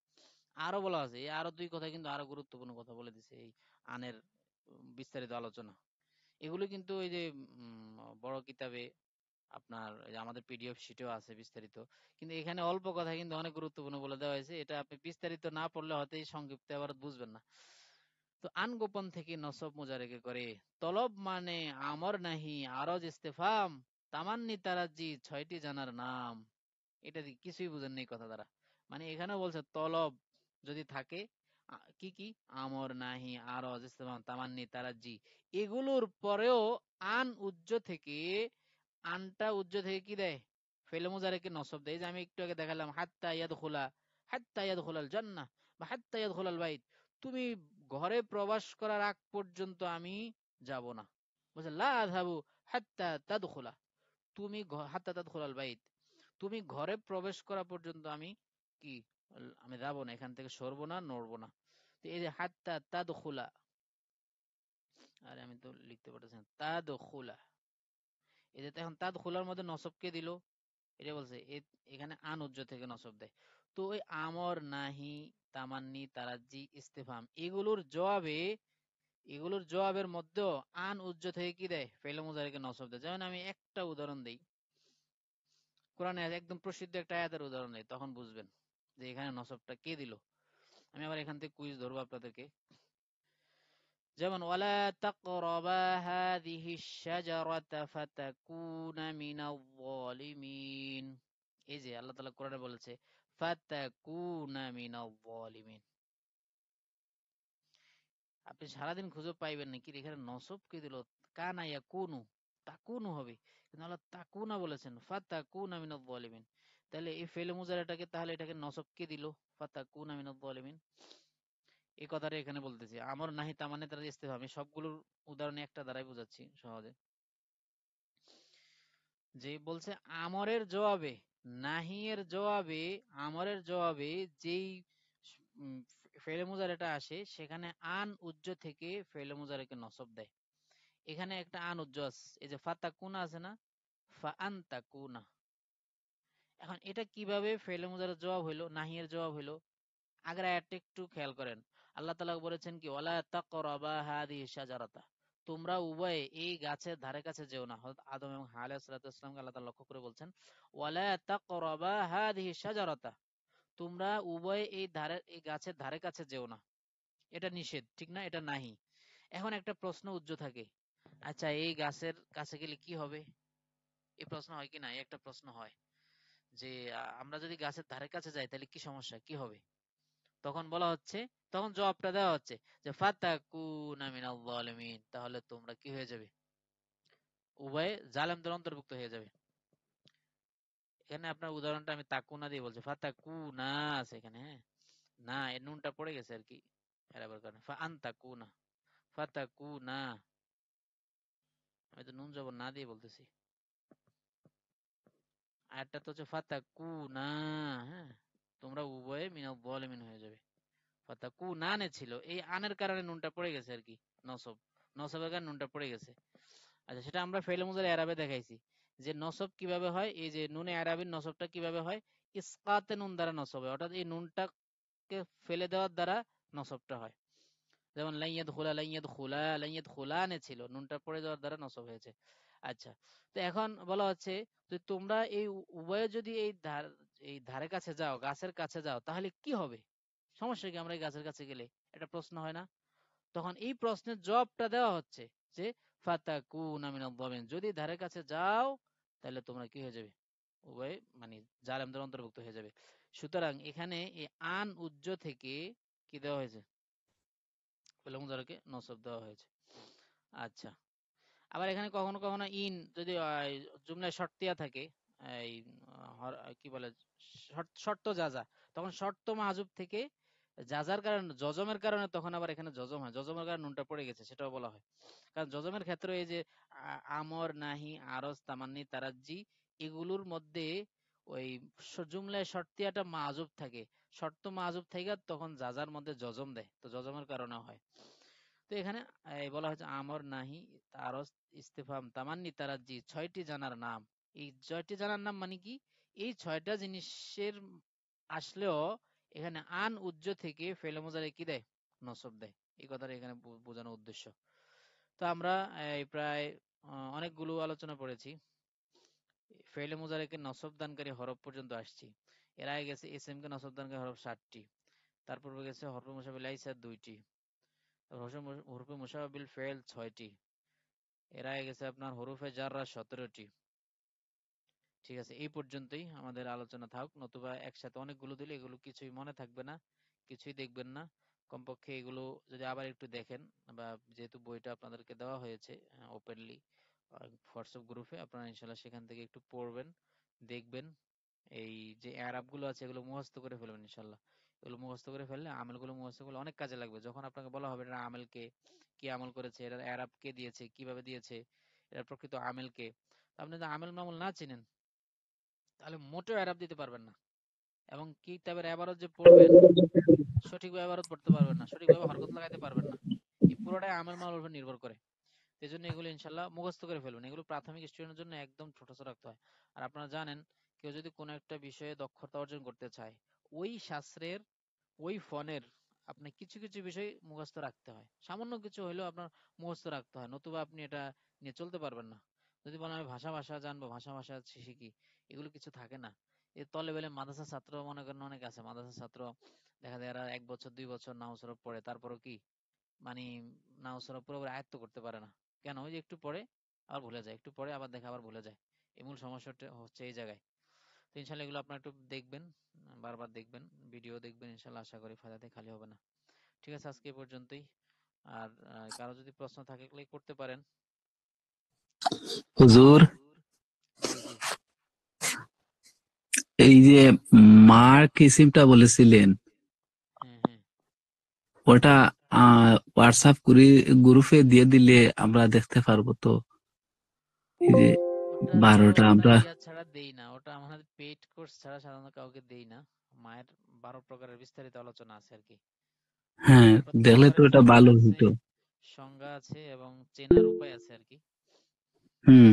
আরো বলা আছে, এই আরো 2 কথা কিন্তু আরো গুরুত্বপূর্ণ কথা বলে দিছে এই আনের বিস্তারিত আলোচনা। এগুলো কিন্তু ওই যে বড় কিতাবে আপনার এই যে আমাদের পিডিএফ শিটেও আছে বিস্তারিত, কিন্তু এখানে অল্প কথা কিন্তু অনেক গুরুত্বপূর্ণ বলে দেওয়া হয়েছে। এটা আপনি বিস্তারিত না পড়লে হয়তো এই সংক্ষিপ্ত আবার বুঝবেন না। তো আন গোপন থেকে নসব মুজারেকে করে, তলব মানে আমর নাহি, আরজ ইস্তেফাম, তামান্নি তারাজি 6টি জানার নাম। এটা দিয়ে কিছুই বুঝেন নেই কথা দ্বারা। মানে এখানেও বলছে তলব যদি থাকে, কি কি, আমর নাহি, আরজ ইস্তেফাম, তামান্নি তারাজি, এগুলোর পরেও আন উজ্জ থেকে, আনটা উজ্জ থেকে কি দেয়, ফেলে মুজারেকে নসব দেয়। এই যে আমি একটু আগে দেখালাম হাত্তা ইয়াদখুলা, হাত্তা ইয়াদখুলাল জান্নাহ বা হাত্তা ইয়াদখুলাল বাইত, তুমি ঘরে প্রবেশ করার আগ পর্যন্ত আমি যাব না। বলছে লা আযহাবু হাত্তা তাদখুলা, তুমি হাত্তা তাদখুলাল বাইত, তুমি ঘরে প্রবেশ করা পর্যন্ত আমি কি, আমি যাব না, এখান থেকে সরবো না, নড়বো না। তো এই যে হাত্তা তাদখুলা, আরে আমি তো লিখতে পারতেছি না, তাদখুলা, এই যে এখন তাদখুলার মধ্যে নসব কে দিল, এটা বলছে এখানে আন উজ্জ থেকে নসব দেয়। তো ওই আমর নাহি, তামান্নি তারাজি ইস্তেফাম, এগুলোর জবাবের মধ্যেও আন উজ্জ থেকে কি দেয়, ফেলে মুজারিকে নসব দেয়। যেমন আমি একটা উদাহরণ দেই, কোরআনে একদম প্রসিদ্ধ একটা আয়াতের উদাহরণ দেই, তখন বুঝবেন যে এখানে নসবটা কে দিল। আমি আবার এখান থেকে কুইজ ধরবো আপনাদেরকে। যেমন ওয়ালা তাকরাবা হাযিহিশ শাজারাতা ফাতাকুনা মিনাল যালিমিন, এই যে আল্লাহ তাআলা কোরআনে বলেছে ফাতাকুনা মিনাল যালিমিন, আপনি সারাদিন খুঁজে পাইবেন না কি রে, এখানে নসব কে দিল, কানা ইয়াকুনু, তাকুনু হবে, কিন্তু আল্লাহ তাকুনা বলেছেন, ফাতাকুনা মিনাল যালিমিন। তাহলে এই ফেলে মুজারাটাকে, তাহলে এটাকে নসব কে দিল, ফাতাকুনা মিনাল যালিমিন, এই কথাটা এখানে বলতেছি। আমর নাহি তামান্নে তারা ইস্তেফাম, আমি সবগুলোর উদাহরণে একটা দ্বারাই বোঝাচ্ছি সহজে। যে বলছে আমরের জবাবে, নাহিয়ের জবাবে, আমরের জবাবে যেই উম, ফেলে মুজারাটা আসে, সেখানে আন উজ্জ থেকে ফেলে মুজারাকে নসব দেয়। এখানে একটা আন উজ্জ আছে, এই যে ফাতাকুনা আছে না, ফা আনতাকুনা। এখন এটা কিভাবে ফেলে মুজারার জবাব হইলো, নাহিয়ের জবাব হইলো, আগের আয়াতটা একটু খেয়াল করেন। আল্লাহ তাআলা বলেছেন কি, ওয়ালা তাকরাবা হাযিহি শাজারাতা, তোমরা উভয়ে এই গাছের ধারে কাছে যেও না। হযরত আদম এবং হাওয়া আলাইহিস সালাতু ওয়াস সালামকে আল্লাহ তাআলা লক্ষ্য করে বলছেন, ওয়ালা তাকরাবা হাযিহি শাজারাতা, তোমরা উভয়ে এই গাছের ধারে কাছে যেও না। এটা নিষেধ, ঠিক না, এটা নাহি। এখন একটা প্রশ্ন উজ্জ থাকে, আচ্ছা এই গাছের কাছে গেলে কি হবে, এই প্রশ্ন হয় কি না, এই একটা প্রশ্ন হয় যে আমরা যদি গাছের ধারে কাছে যাই তাহলে কি সমস্যা, কি হবে। তখন বলা হচ্ছে, তখন জবাবটা দেওয়া হচ্ছে যে ফাতাকুনা মিনাল যালিমিন, তাহলে তোমরা কি হয়ে যাবে, উভয়ে জালেমদের অন্তর্ভুক্ত হয়ে যাবে। এখানে আপনার উদাহরণটা আমি তাকুনা দিয়ে বলছি, ফাতাকুনা আছে এখানে, হ্যাঁ, না এর নুনটা পড়ে গেছে আর কি, এরাবার কারণে ফা আনতাকুনা, ফাতাকুনা, আমি তো নুন জবর না দিয়ে বলতেছি। আরেকটা তো হচ্ছে ফাতাকুনা, হ্যাঁ, তোমরা উভয়ে মিনাল যালিমিন হয়ে যাবে। ফাতাকুনানে ছিল, এই আনের কারণে নুনটা পড়ে গেছে আর কি, নসব, নসবের কারণে নুনটা পড়ে গেছে। আচ্ছা, সেটা আমরা ফেলে মুজারে এরাবে দেখাইছি যে নসব কিভাবে হয়, এই যে নুনে আরাবির নসবটা কিভাবে হয়, ইসকাতে নুন দ্বারা নসব হয়, অর্থাৎ এই নুনটাকে ফেলে দেওয়ার দ্বারা নসবটা হয়। যেমন লাইয়াদ খোলা, লাইয়াদ খোলা, লাইয়াদ খোলানে ছিল, নুনটা পড়ে যাওয়ার দ্বারা নসব হয়েছে। আচ্ছা, তো এখন বলা হচ্ছে যে তোমরা এই উভয়ে যদি এই ধারে কাছে যাও, গাছের কাছে যাও, তাহলে কি হবে, সমস্যা কি আমরা এই গাছের কাছে গেলে, এটা প্রশ্ন হয় না। তখন এই প্রশ্নের জবাবটা দেওয়া হচ্ছে যে ফাতাকুনা মিনাল যালিমিন, যদি ধারে কাছে যাও তাহলে তোমরা কি হয়ে যাবে, উভয়ে মানে জালেমদের অন্তর্ভুক্ত হয়ে যাবে। সুতরাং এখানে এই আন উজ্জ থেকে কি দেওয়া হয়েছে, মুজারকে নসব দেওয়া হয়েছে। আচ্ছা, আবার এখানে কখনো কখনো ইন যদি জুমলায় শর্তিয়া থাকে, এই কি বলে, শর্ত যা, তখন শর্ত মাহজুব থেকে যার কারণে জজমের কারণে তখন আবার এখানে জজম হয়, জজমের কারণে নুনটা পড়ে গেছে সেটাও বলা হয়। কারণ জজমের ক্ষেত্রে এই যে আমর নাহি, আরজ, তামান্নি, তারাজ্জি, এগুলোর মধ্যে ওই জুমলায় শর্তিয়াটা মাহজুব থাকে, শর্ত মাহজুব থেকে তখন যার মধ্যে জজম দেয়, তো জজমের কারণে হয়। তো এখানে বলা হয়েছে আমর নাহি, আরজ, ইস্তেফাম, তামান্নি, তারাজ্জি 6টি জানার নাম। এই 6টি জানার নাম মানে কি, এই 6টা জিনিসের আসলেও এখানে আন উজ্জ থেকে ফেলে মোজারে কি দেয়, নসব দেয়। এই কথাটা এখানে বোঝানোর উদ্দেশ্য। তো আমরা প্রায় অনেকগুলো আলোচনা করেছি, ফেলে মোজারেকে নসব দানকারী হরফ পর্যন্ত আসছি। এর আগে গেছে এসএম কে নসব দানকারী হরফ 7টি, তারপর গেছে হরফে মুশাবিল লাইসা 2টি, হরফে মুশাবিল ফেল 6টি, এর আগে গেছে আপনার হরফে জাররা 17টি। ঠিক আছে, এই পর্যন্তই আমাদের আলোচনা থাক, নতুবা একসাথে অনেকগুলো দিলে এগুলো কিছুই মনে থাকবে না, কিছুই দেখবেন না। কমপক্ষে এগুলো যদি আবার একটু দেখেন, বা যেহেতু বইটা আপনাদেরকে দেওয়া হয়েছে ওপেনলি হোয়াটসঅ্যাপ গ্রুপে, আপনারা ইনশাল্লাহ সেখান থেকে একটু পড়বেন, দেখবেন। এই যে এরাব গুলো আছে এগুলো মুখস্থ করে ফেলবেন ইনশাল্লাহ। এগুলো মুখস্থ করে ফেললে আমলগুলো মুখস্থ করলে অনেক কাজে লাগবে। যখন আপনাকে বলা হবে এটা আমলকে কি আমল করেছে, এর এরাব কে দিয়েছে, কিভাবে দিয়েছে, এর প্রকৃত আমেলকে, আপনি যদি আমেল মামুল না চিনেন তাহলে মোটেও এরাব দিতে পারবেন না, এবং কিতাবের এবারত যে পড়বেন সঠিকভাবে এবারত পড়তে পারবেন না, সঠিকভাবে হরকত লাগাইতে পারবেন না। এই পুরোটাই আমল মামলার উপর নির্ভর করে। এই জন্য এগুলো ইনশাল্লাহ মুখস্থ করে ফেলুন। এগুলো প্রাথমিক স্টুডেন্টের জন্য একদম ছোট ছোট রাখতে হয়। আর আপনারা জানেন, কেউ যদি কোনো একটা বিষয়ে দক্ষতা অর্জন করতে চায়, ওই শাস্ত্রের ওই ফনের আপনি কিছু কিছু বিষয় মুখস্থ রাখতে হয়, সামান্য কিছু হলেও আপনার মুখস্থ রাখতে হয়, নতুবা আপনি এটা নিয়ে চলতে পারবেন না। যদি বলেন আমি ভাষা ভাষা জানবো, ভাষা ভাষা শিখি, এগুলো কিছু থাকে না। এ তলে বেলে মাদ্রাসার ছাত্র মনে করেন অনেক আছে, মাদ্রাসার ছাত্র দেখা যায় এরা 1 বছর 2 বছর নামাজ শরীফ পড়ে, তারপরও কি মানে নামাজ শরীফ পুরোপুরি আয়ত্ত করতে পারে না। কেন? ওই যে একটু পড়ে আবার ভুলে যায়, একটু পড়ে আবার দেখে আবার ভুলে যায়। এই মূল সমস্যাটা হচ্ছে এই জায়গায়। তো ইনশাল্লাহ এগুলো আপনারা একটু দেখবেন, বারবার দেখবেন, ভিডিও দেখবেন, ইনশাল্লাহ আশা করি ফায়দাতে খালি হবে না। ঠিক আছে, আজকে এ পর্যন্তই। আর কারো যদি প্রশ্ন থাকে করতে পারেন। হুজুর, জি জি। এই যে মার কিসিমটা বলেছিলেন, হ্যাঁ হ্যাঁ, ওটা হোয়াটসঅ্যাপ গ্রুপে দিয়ে দিলে আমরা দেখতে পারবো তো? এই যে ওটা তো 12টা আমরা আমরা, ইয়া ছাড়া দেই না, ওটা আমাদের পেইড কোর্স ছাড়া সাধারণত কাউকে দেই না। মায়ের 12 প্রকারের বিস্তারিত আলোচনা আছে আর কি। হ্যাঁ, প্রত্যেক দেখলে তো প্রকারের এটা সংজ্ঞা ভালো আছে, হতো। সংজ্ঞা আছে এবং চেনার উপায় আছে আর কি। হুম।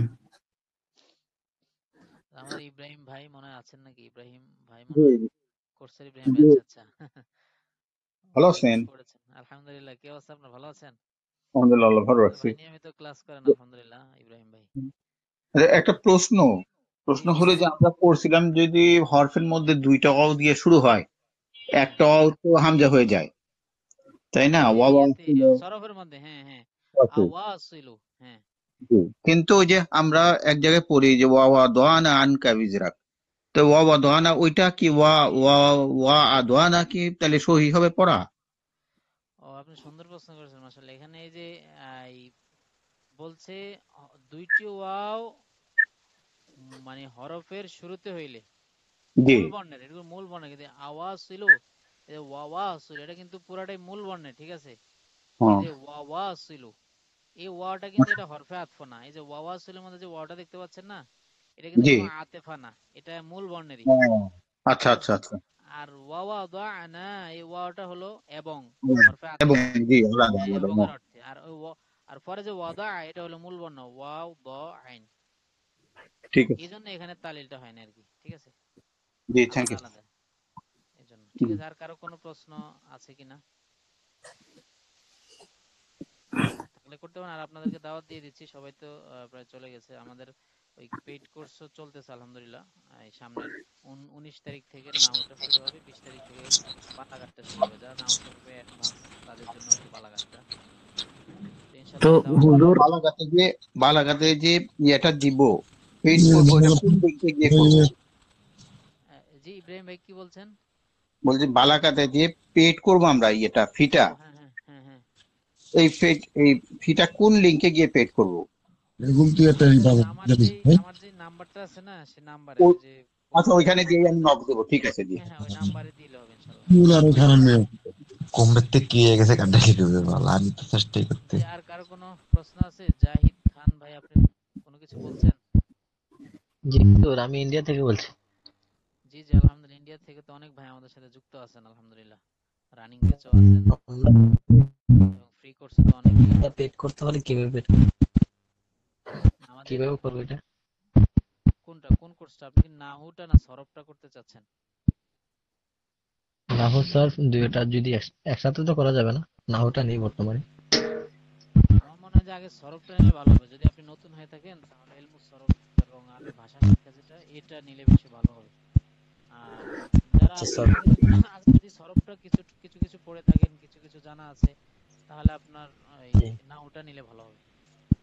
আমাদের ইব্রাহিম ভাই মনে হয় আছেন নাকি? ইব্রাহিম ভাই মনে হয় কোর্সের ইব্রাহিম ভাই। আচ্ছা আচ্ছা। ভালো উনি আছেন? পড়েছেন আলহামদুলিল্লাহ। কি অবস্থা আপনার, ভালো আছেন? আলহামদুলিল্লাহ, আল্লাহ ভালো আপনার রাখছি। ভাই নিয়মিত ক্লাস করেন আলহামদুলিল্লাহ, ইব্রাহিম ভাই। আচ্ছা, একটা প্রশ্ন জি প্রশ্ন জি হলো যে আমরা পড়ছিলাম যদি হরফের মধ্যে 2টা অ দিয়ে শুরু হয়, হ্যাঁ একটা হ্যাঁ, অ তো হামজা হয়ে যায়, তাই না? ওই যে ওয়া ওয়া ইয়েতে ছিল, সরফের মধ্যে, হ্যাঁ হ্যাঁ, আছে। আওয়াসিলু, হ্যাঁ। জি। কিন্তু ওই যে আমরা এক জায়গায় পড়ি যে ওয়া ওয়া দোয়ানা আনকা বিজরাক, তো ওয়া ওয়া দোয়ানা ওইটা কি ওয়া ওয়া ওয়া দোয়ানা কি তাহলে সহি হবে পড়া? ও, আপনি সুন্দর প্রশ্ন করেছেন মাশাআল্লাহ। এখানে এই যে এই বলছে 2টি ওয়াও মানে হরফের শুরুতে হইলে জি। মূল বর্ণের, এটা মূল বর্ণের, কিন্তু আওয়াজ ছিল এই ওয়া ছিল, এটা কিন্তু পুরাটাই মূল বর্ণের। ঠিক আছে, এই হ্যাঁ। যে ওয়া ছিল, এই ওয়াটা কিন্তু এটা হরফে আতফ না। এই যে ওয়া ছিল মধ্যে যে ওয়াটা দেখতে পাচ্ছেন না, এটা কিন্তু জি। কোনো আতেফা না, এটা মূল বর্ণেরই। হ্যাঁ। আচ্ছা ঠিক আচ্ছা আছে, আচ্ছা। আর ওয়া দানা, এই ওয়াটা হলো এবং হুম। হরফে আতফ। এবং জি, আলাদা হ্যাঁ, আলাদা, এবং হ্যাঁ। এর অর্থে। আর ওই আর পরে যে ওয়াদা, এটা হলো মূল বর্ণ ওয়াও দ আইন। ঠিক আছে। এই জন্য এখানে তালিলটা হয় না আর কি। ঠিক আছে, জি, থ্যাংক আলাদা ইউ। আলাদা এই জন্য। ঠিক আছে, আর কারো কোনো প্রশ্ন আছে কিনা তাহলে করতে পারেন। আর আপনাদেরকে দাওয়াত দিয়ে দিচ্ছি, সবাই তো প্রায় চলে গেছে। আমাদের ওই পেইড কোর্সও চলতেছে আলহামদুলিল্লাহ। এই সামনের 19 তারিখ থেকে নাউটা শুরু হবে, 20 তারিখ থেকে বালাগাতটা শুরু হবে। যারা নাউ শরীফে অ্যাডভান্স তাদের জন্য আর কি বালাগাতটা। তো তো ইনশাআল্লাহ দাওয়াত আচ্ছা, আমরা হুজুর, বালাগাতে যে ইয়েটা দিব, পেইড করবো, এটা কোন লিঙ্কে গিয়ে করবো? জি ইব্রাহিম ভাই কি বলছেন? বলছি বালাকাতে যে পেইড করবো আমরা ইয়েটা ও ফিটা, হ্যাঁ হ্যাঁ হ্যাঁ হ্যাঁ, এই ফিটা কোন লিঙ্কে গিয়ে পেইড করবো? ওটা আমার যে নাম্বারটা আছে না, সে নাম্বারে ও- ওই যে আচ্ছা, কোর্সের ওইখানে নাম্বার। দিয়ে আমি নক দেবো, ঠিক আছে, জি। হ্যাঁ হ্যাঁ, ওই নাম্বারে দিলে হবে ইনশাআল্লাহ। কমবেতে কি হয়ে গেছে কাটা খেতে হবে বল, আমি তো চেষ্টাই করতে। জি, আর কারো কোনো প্রশ্ন আছে? জাহিদ খান ভাই, আপনি কোনো কিছু বলছেন? জি হুজুর, আমি ইন্ডিয়া থেকে বলছি। জি জি আলহামদুলিল্লাহ। ইন্ডিয়া থেকে তো অনেক ভাই আমাদের সাথে যুক্ত আছেন আলহামদুলিল্লাহ, রানিং ব্যাচও আছেন এবং ফ্রি কোর্সে তো অনেকেই। এটা পেড করতে হলে কিভাবে আমাদের কিভাবে করবো এটা? কোনটা কোন কোর্সটা আপনি কি নাহুটা না সরফটা করতে চাচ্ছেন? নাহু সার্ফ দুইটা যদি একসাথে তো করা যাবে না, নাহুটা নেই বর্তমানে। আমার মনে হয় যে আগে সরফটা নিলে ভালো হবে। যদি আপনি নতুন হয়ে থাকেন তাহলে ইলমুস সরফ এবং আরবি ভাষা শিক্ষা যেটা এটা নিলে বেশি ভালো হবে। আর যারা আচ্ছা আপনি স্যার, আগে যদি সরফটা কিছু কিছু কিছু পড়ে থাকেন, কিছু কিছু জানা আছে, তাহলে আপনার এই জি নাহুটা নিলে ভালো হবে।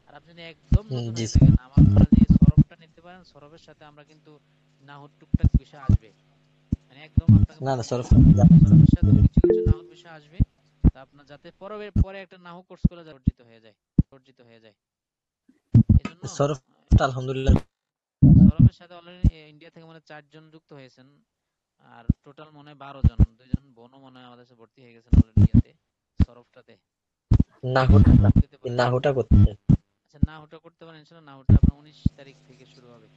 আর আপনি যদি একদম নতুন জি হয়ে স্যার। থাকেন, আমার মনে হয় যে সরফটা নিতে পারেন। সরফের সাথে আমরা কিন্তু নাহুর টুকটাক বিষয় আসবে, মানে একদম আপনাকে না না সরফ সরফের সাথে কিছু কিছু নাহুর বিষয় আসবে। তা আপনার যাতে পরে পরে একটা নাহু কোর্স করে যা অর্জিত হয়ে যায়, অর্জিত হয়ে যায়। এজন্য সরফটা আলহামদুলিল্লাহ। সৌরভের সাথে অলরেডি ইন্ডিয়া থেকে মানে 4 জন যুক্ত হয়েছেন। আর টোটাল মনে হয় 12 জন। 2 জন বোনও মনে হয় আমাদের সাথে ভর্তি হয়ে গেছেন অলরেডি ইয়াতে, সরফটাতে। নাহুটা নাহু দিতে পারেন। নাহুটা করতে চাই। আচ্ছা, নাহুটা করতে পারেন ইনশাআল্লাহ। নাহুটা আপনার 19 তারিখ থেকে শুরু হবে।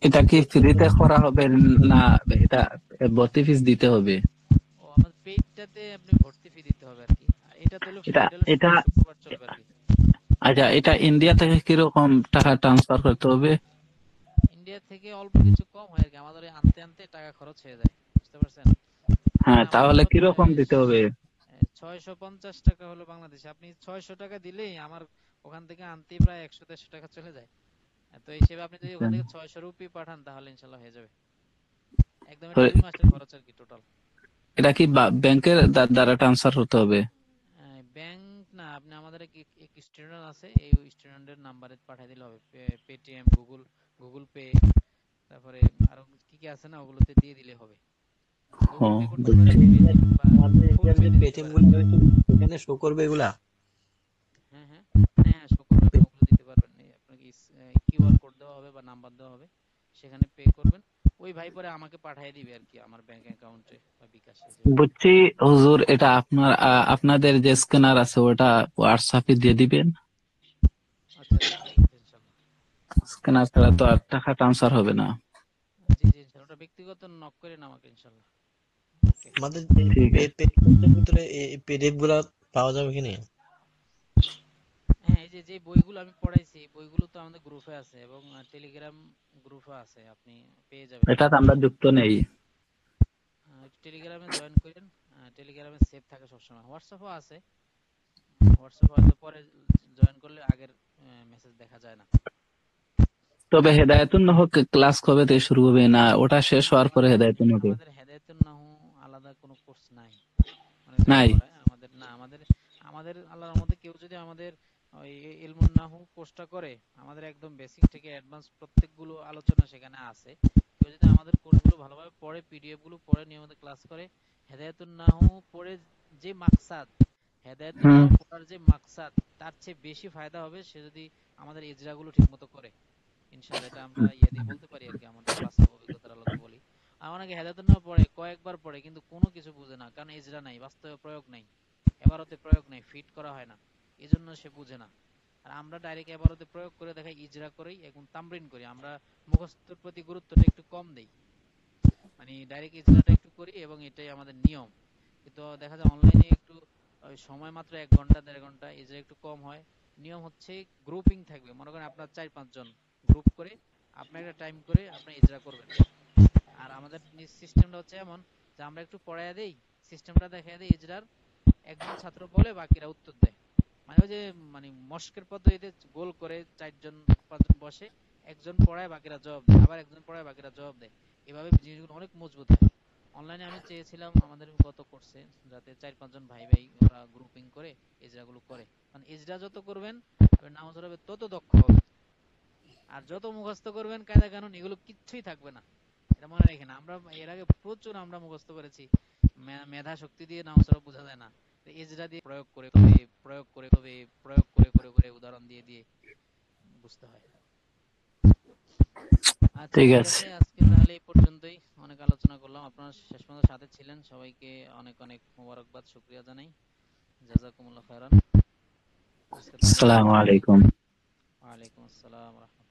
এটা কি ফ্রিতে করা হবে না এটা ভর্তি ফিস দিতে হবে? ও আমাদের পেইডটাতে আপনি ভর্তি ফি দিতে হবে আর কি। আর এটা তো হলো ফ্রি, এটা এটা হলো এটা শুক্রবার শুক্রবার চলবে আর কি। আচ্ছা, এটা ইন্ডিয়া থেকে কিরকম টাকা ট্রান্সফার করতে হবে? ইন্ডিয়া থেকে অল্প কিছু কম হয় আর কি, আমাদের ওই আনতে আনতে টাকা খরচ হয়ে যায়, বুঝতে পারছেন? হ্যাঁ, যেমন আমাদের তাহলে হলো কিরকম দিতে হবে? 650 টাকা হলো বাংলাদেশে। আপনি 600 টাকা দিলেই আমার ওখান থেকে আনতেই প্রায় 100-150 টাকা চলে যায়। তো এই হিসেবে আপনি যদি ওখান থেকে 600 রুপি পাঠান তাহলে ইনশাল্লাহ হয়ে যাবে। একদম তো এটা 2 মাসের খরচ আর কি টোটাল। এটা কি ব্যাংকের দ্বারা ট্রান্সফার হতে হবে? ব্যাংক না, আপনি আমাদের এক স্টুডেন্ট আছে, এই স্টুডেন্টের নাম্বারে পাঠিয়ে দিলে হবে। পেটিএম, গুগল পে, তারপরে আরো কি কি আছে না, ওগুলোতে দিয়ে দিলে হবে। ও, গুগল পে করতে বুঝছি। পারেন, বা আমাদের ফোন ইন্ডিয়ার পে যে দিতে পেটিএম পারেন। গুলো রয়েছে এখানে শো করবে এগুলা। হ্যাঁ হ্যাঁ হ্যাঁ, শো করবে, আপনি ওগুলো দিতে পারবেন। এই আপনাকে কিউআর কোড দেওয়া হবে বা নাম্বার দেওয়া হবে, সেখানে পে করবেন। ওই ভাই পরে আমাকে পাঠিয়ে দিবে আর কি আমার ব্যাংক অ্যাকাউন্টে বা বিকাশে, যেভাবে। বুঝছি হুজুর, এটা আপনাদের যে স্ক্যানার আছে ওটা হোয়াটসঅ্যাপে দিয়ে দিবেন। আচ্ছা আচ্ছা, ঠিক আছে ইনশাল্লাহ। স্ক্যানার ছাড়া তো আর টাকা ট্রান্সফার হবে না। জি জি ইনশাল্লাহ, ওটা ব্যক্তিগত নক করেন আমাকে ইনশাল্লাহ। ওকে। আমাদের ঠিক আছে। পেটিএম ভিতরে এই পিডিএফ গুলা পাওয়া যাবে কি না? হ্যাঁ, এই যে যে বইগুলো আমি পড়াইছি এই বইগুলো তো আমাদের গ্রুপে আছে এবং টেলিগ্রাম গ্রুপে আছে, আপনি পেয়ে যাবেন এটাতে ইনশাল্লাহ। আমরা যুক্ত নেই। টেলিগ্রামে জয়েন করেন। টেলিগ্রামে সেভ থাকে সবসময়। হোয়াটসঅ্যাপও আছে, হোয়াটসঅ্যাপ হয়তো পরে জয়েন করলে আগের মেসেজ দেখা যায় না। তবে হেদায়েতুন নহর ক্লাস কবে থেকে শুরু হবে, না ওটা শেষ হওয়ার পরে আমাদের হেদায়েতুন হবে? আমাদের হেদায়েতুন নাহু আলাদা কোনো কোর্স নাই, মানে যারা নাই। পড়ায় আমাদের না। আমাদের আমাদের আল্লাহর রহমতে কেউ যদি আমাদের ওই ইলমুন নাহু কোর্সটা করে, আমাদের একদম বেসিক থেকে অ্যাডভান্স প্রত্যেকগুলো আলোচনা সেখানে আছে। কেউ যদি আমাদের কোর্সগুলো ভালোভাবে পড়ে, পিডিএফ গুলো পড়ে, নিয়মিত ক্লাস করে, হেদায়েতুন নাহু পড়ে যে মাকসাদ, হেদায়েতুন হুম। নাহু পড়ার যে মাকসাদ, তার চেয়ে বেশি ফায়দা হবে সে যদি আমাদের ইজরাগুলো ঠিকমতো করে। ইনশাআল্লাহ এটা আমরা ইয়ে দিয়ে বলতে পারি আর কি, আমাদের বাস্তব অভিজ্ঞতার আলোকে বলি। আমার আগে হেদায়েতুন নাহু পড়ে, কয়েকবার পড়ে, কিন্তু কোনো কিছু বুঝে না, কারণ ইজরা নাই, বাস্তবে প্রয়োগ নাই, এবারতে প্রয়োগ নাই, ফিট করা হয় না, এজন্য সে বুঝে না। আর আমরা ডাইরেক্ট এবারতে প্রয়োগ করে দেখাই, ইজরা করেই এবং তামরিন করি। আমরা মুখস্থের প্রতি গুরুত্বটা একটু কম দেই, মানে ডাইরেক্ট ইজরাটা একটু করি এবং এটাই আমাদের নিয়ম। কিন্তু দেখা যায় অনলাইনে একটু ওই সময় মাত্র 1 ঘন্টা 1.5 ঘন্টা, ইজরা একটু কম হয়। নিয়ম হচ্ছে গ্রুপিং থাকবে, মনে করেন আপনার 4-5 জন গ্রুপ করে আপনার একটা টাইম করে আপনি ইজরা করবেন। আর আমাদের সিস্টেমটা হচ্ছে এমন যে আমরা একটু পড়াইয়া দেই, সিস্টেমটা দেখাইয়া দেই ইজরার, একজন ছাত্র বলে বাকিরা উত্তর দেয়। মানে ওই যে মানে মস্কের পদ্ধতিতে গোল করে 4-5 জন বসে, একজন পড়ায় বাকিরা জবাব দেয়, আবার একজন পড়ায় বাকিরা জবাব দেয়। এভাবে জিনিসগুলো অনেক মজবুত হয়। অনলাইনে আমি চেয়েছিলাম আমাদের গত কোর্সে যাতে 4-5 জন ভাই ভাই ওরা গ্রুপিং করে ইজরাগুলো করে, মানে ইজরা যত করবেন নামাজ হবে তত দক্ষ হবে। আর যত মুখস্থ করবেন কায়দা কানুন এগুলো কিচ্ছুই থাকবে না, এটা মনে রেখেন। আমরা এর আগে প্রচুর আমরা মুখস্থ করেছি, মেধা শক্তি দিয়ে নামাজ বোঝা যায় না। ইজরা দিয়ে প্রয়োগ করে করে প্রয়োগ করে করে প্রয়োগ করে করে করে উদাহরণ দিয়ে দিয়ে বুঝতে হয়। আচ্ছা ঠিক ঠিক আছে। আছে, আজকে তাহলে এই পর্যন্তই। অনেক আলোচনা করলাম, আপনারা শেষ পর্যন্ত সাথে ছিলেন, সবাইকে অনেক অনেক মোবারকবাদ, শুকরিয়া জানাই। জাযাকুমুল্লাহ খাইরান। আজকে তাহলে এই আসসালামু পর্যন্তই। আলাইকুম। ওয়ালাইকুম আসসালাম ওয়া রাহমাতুল্লাহ।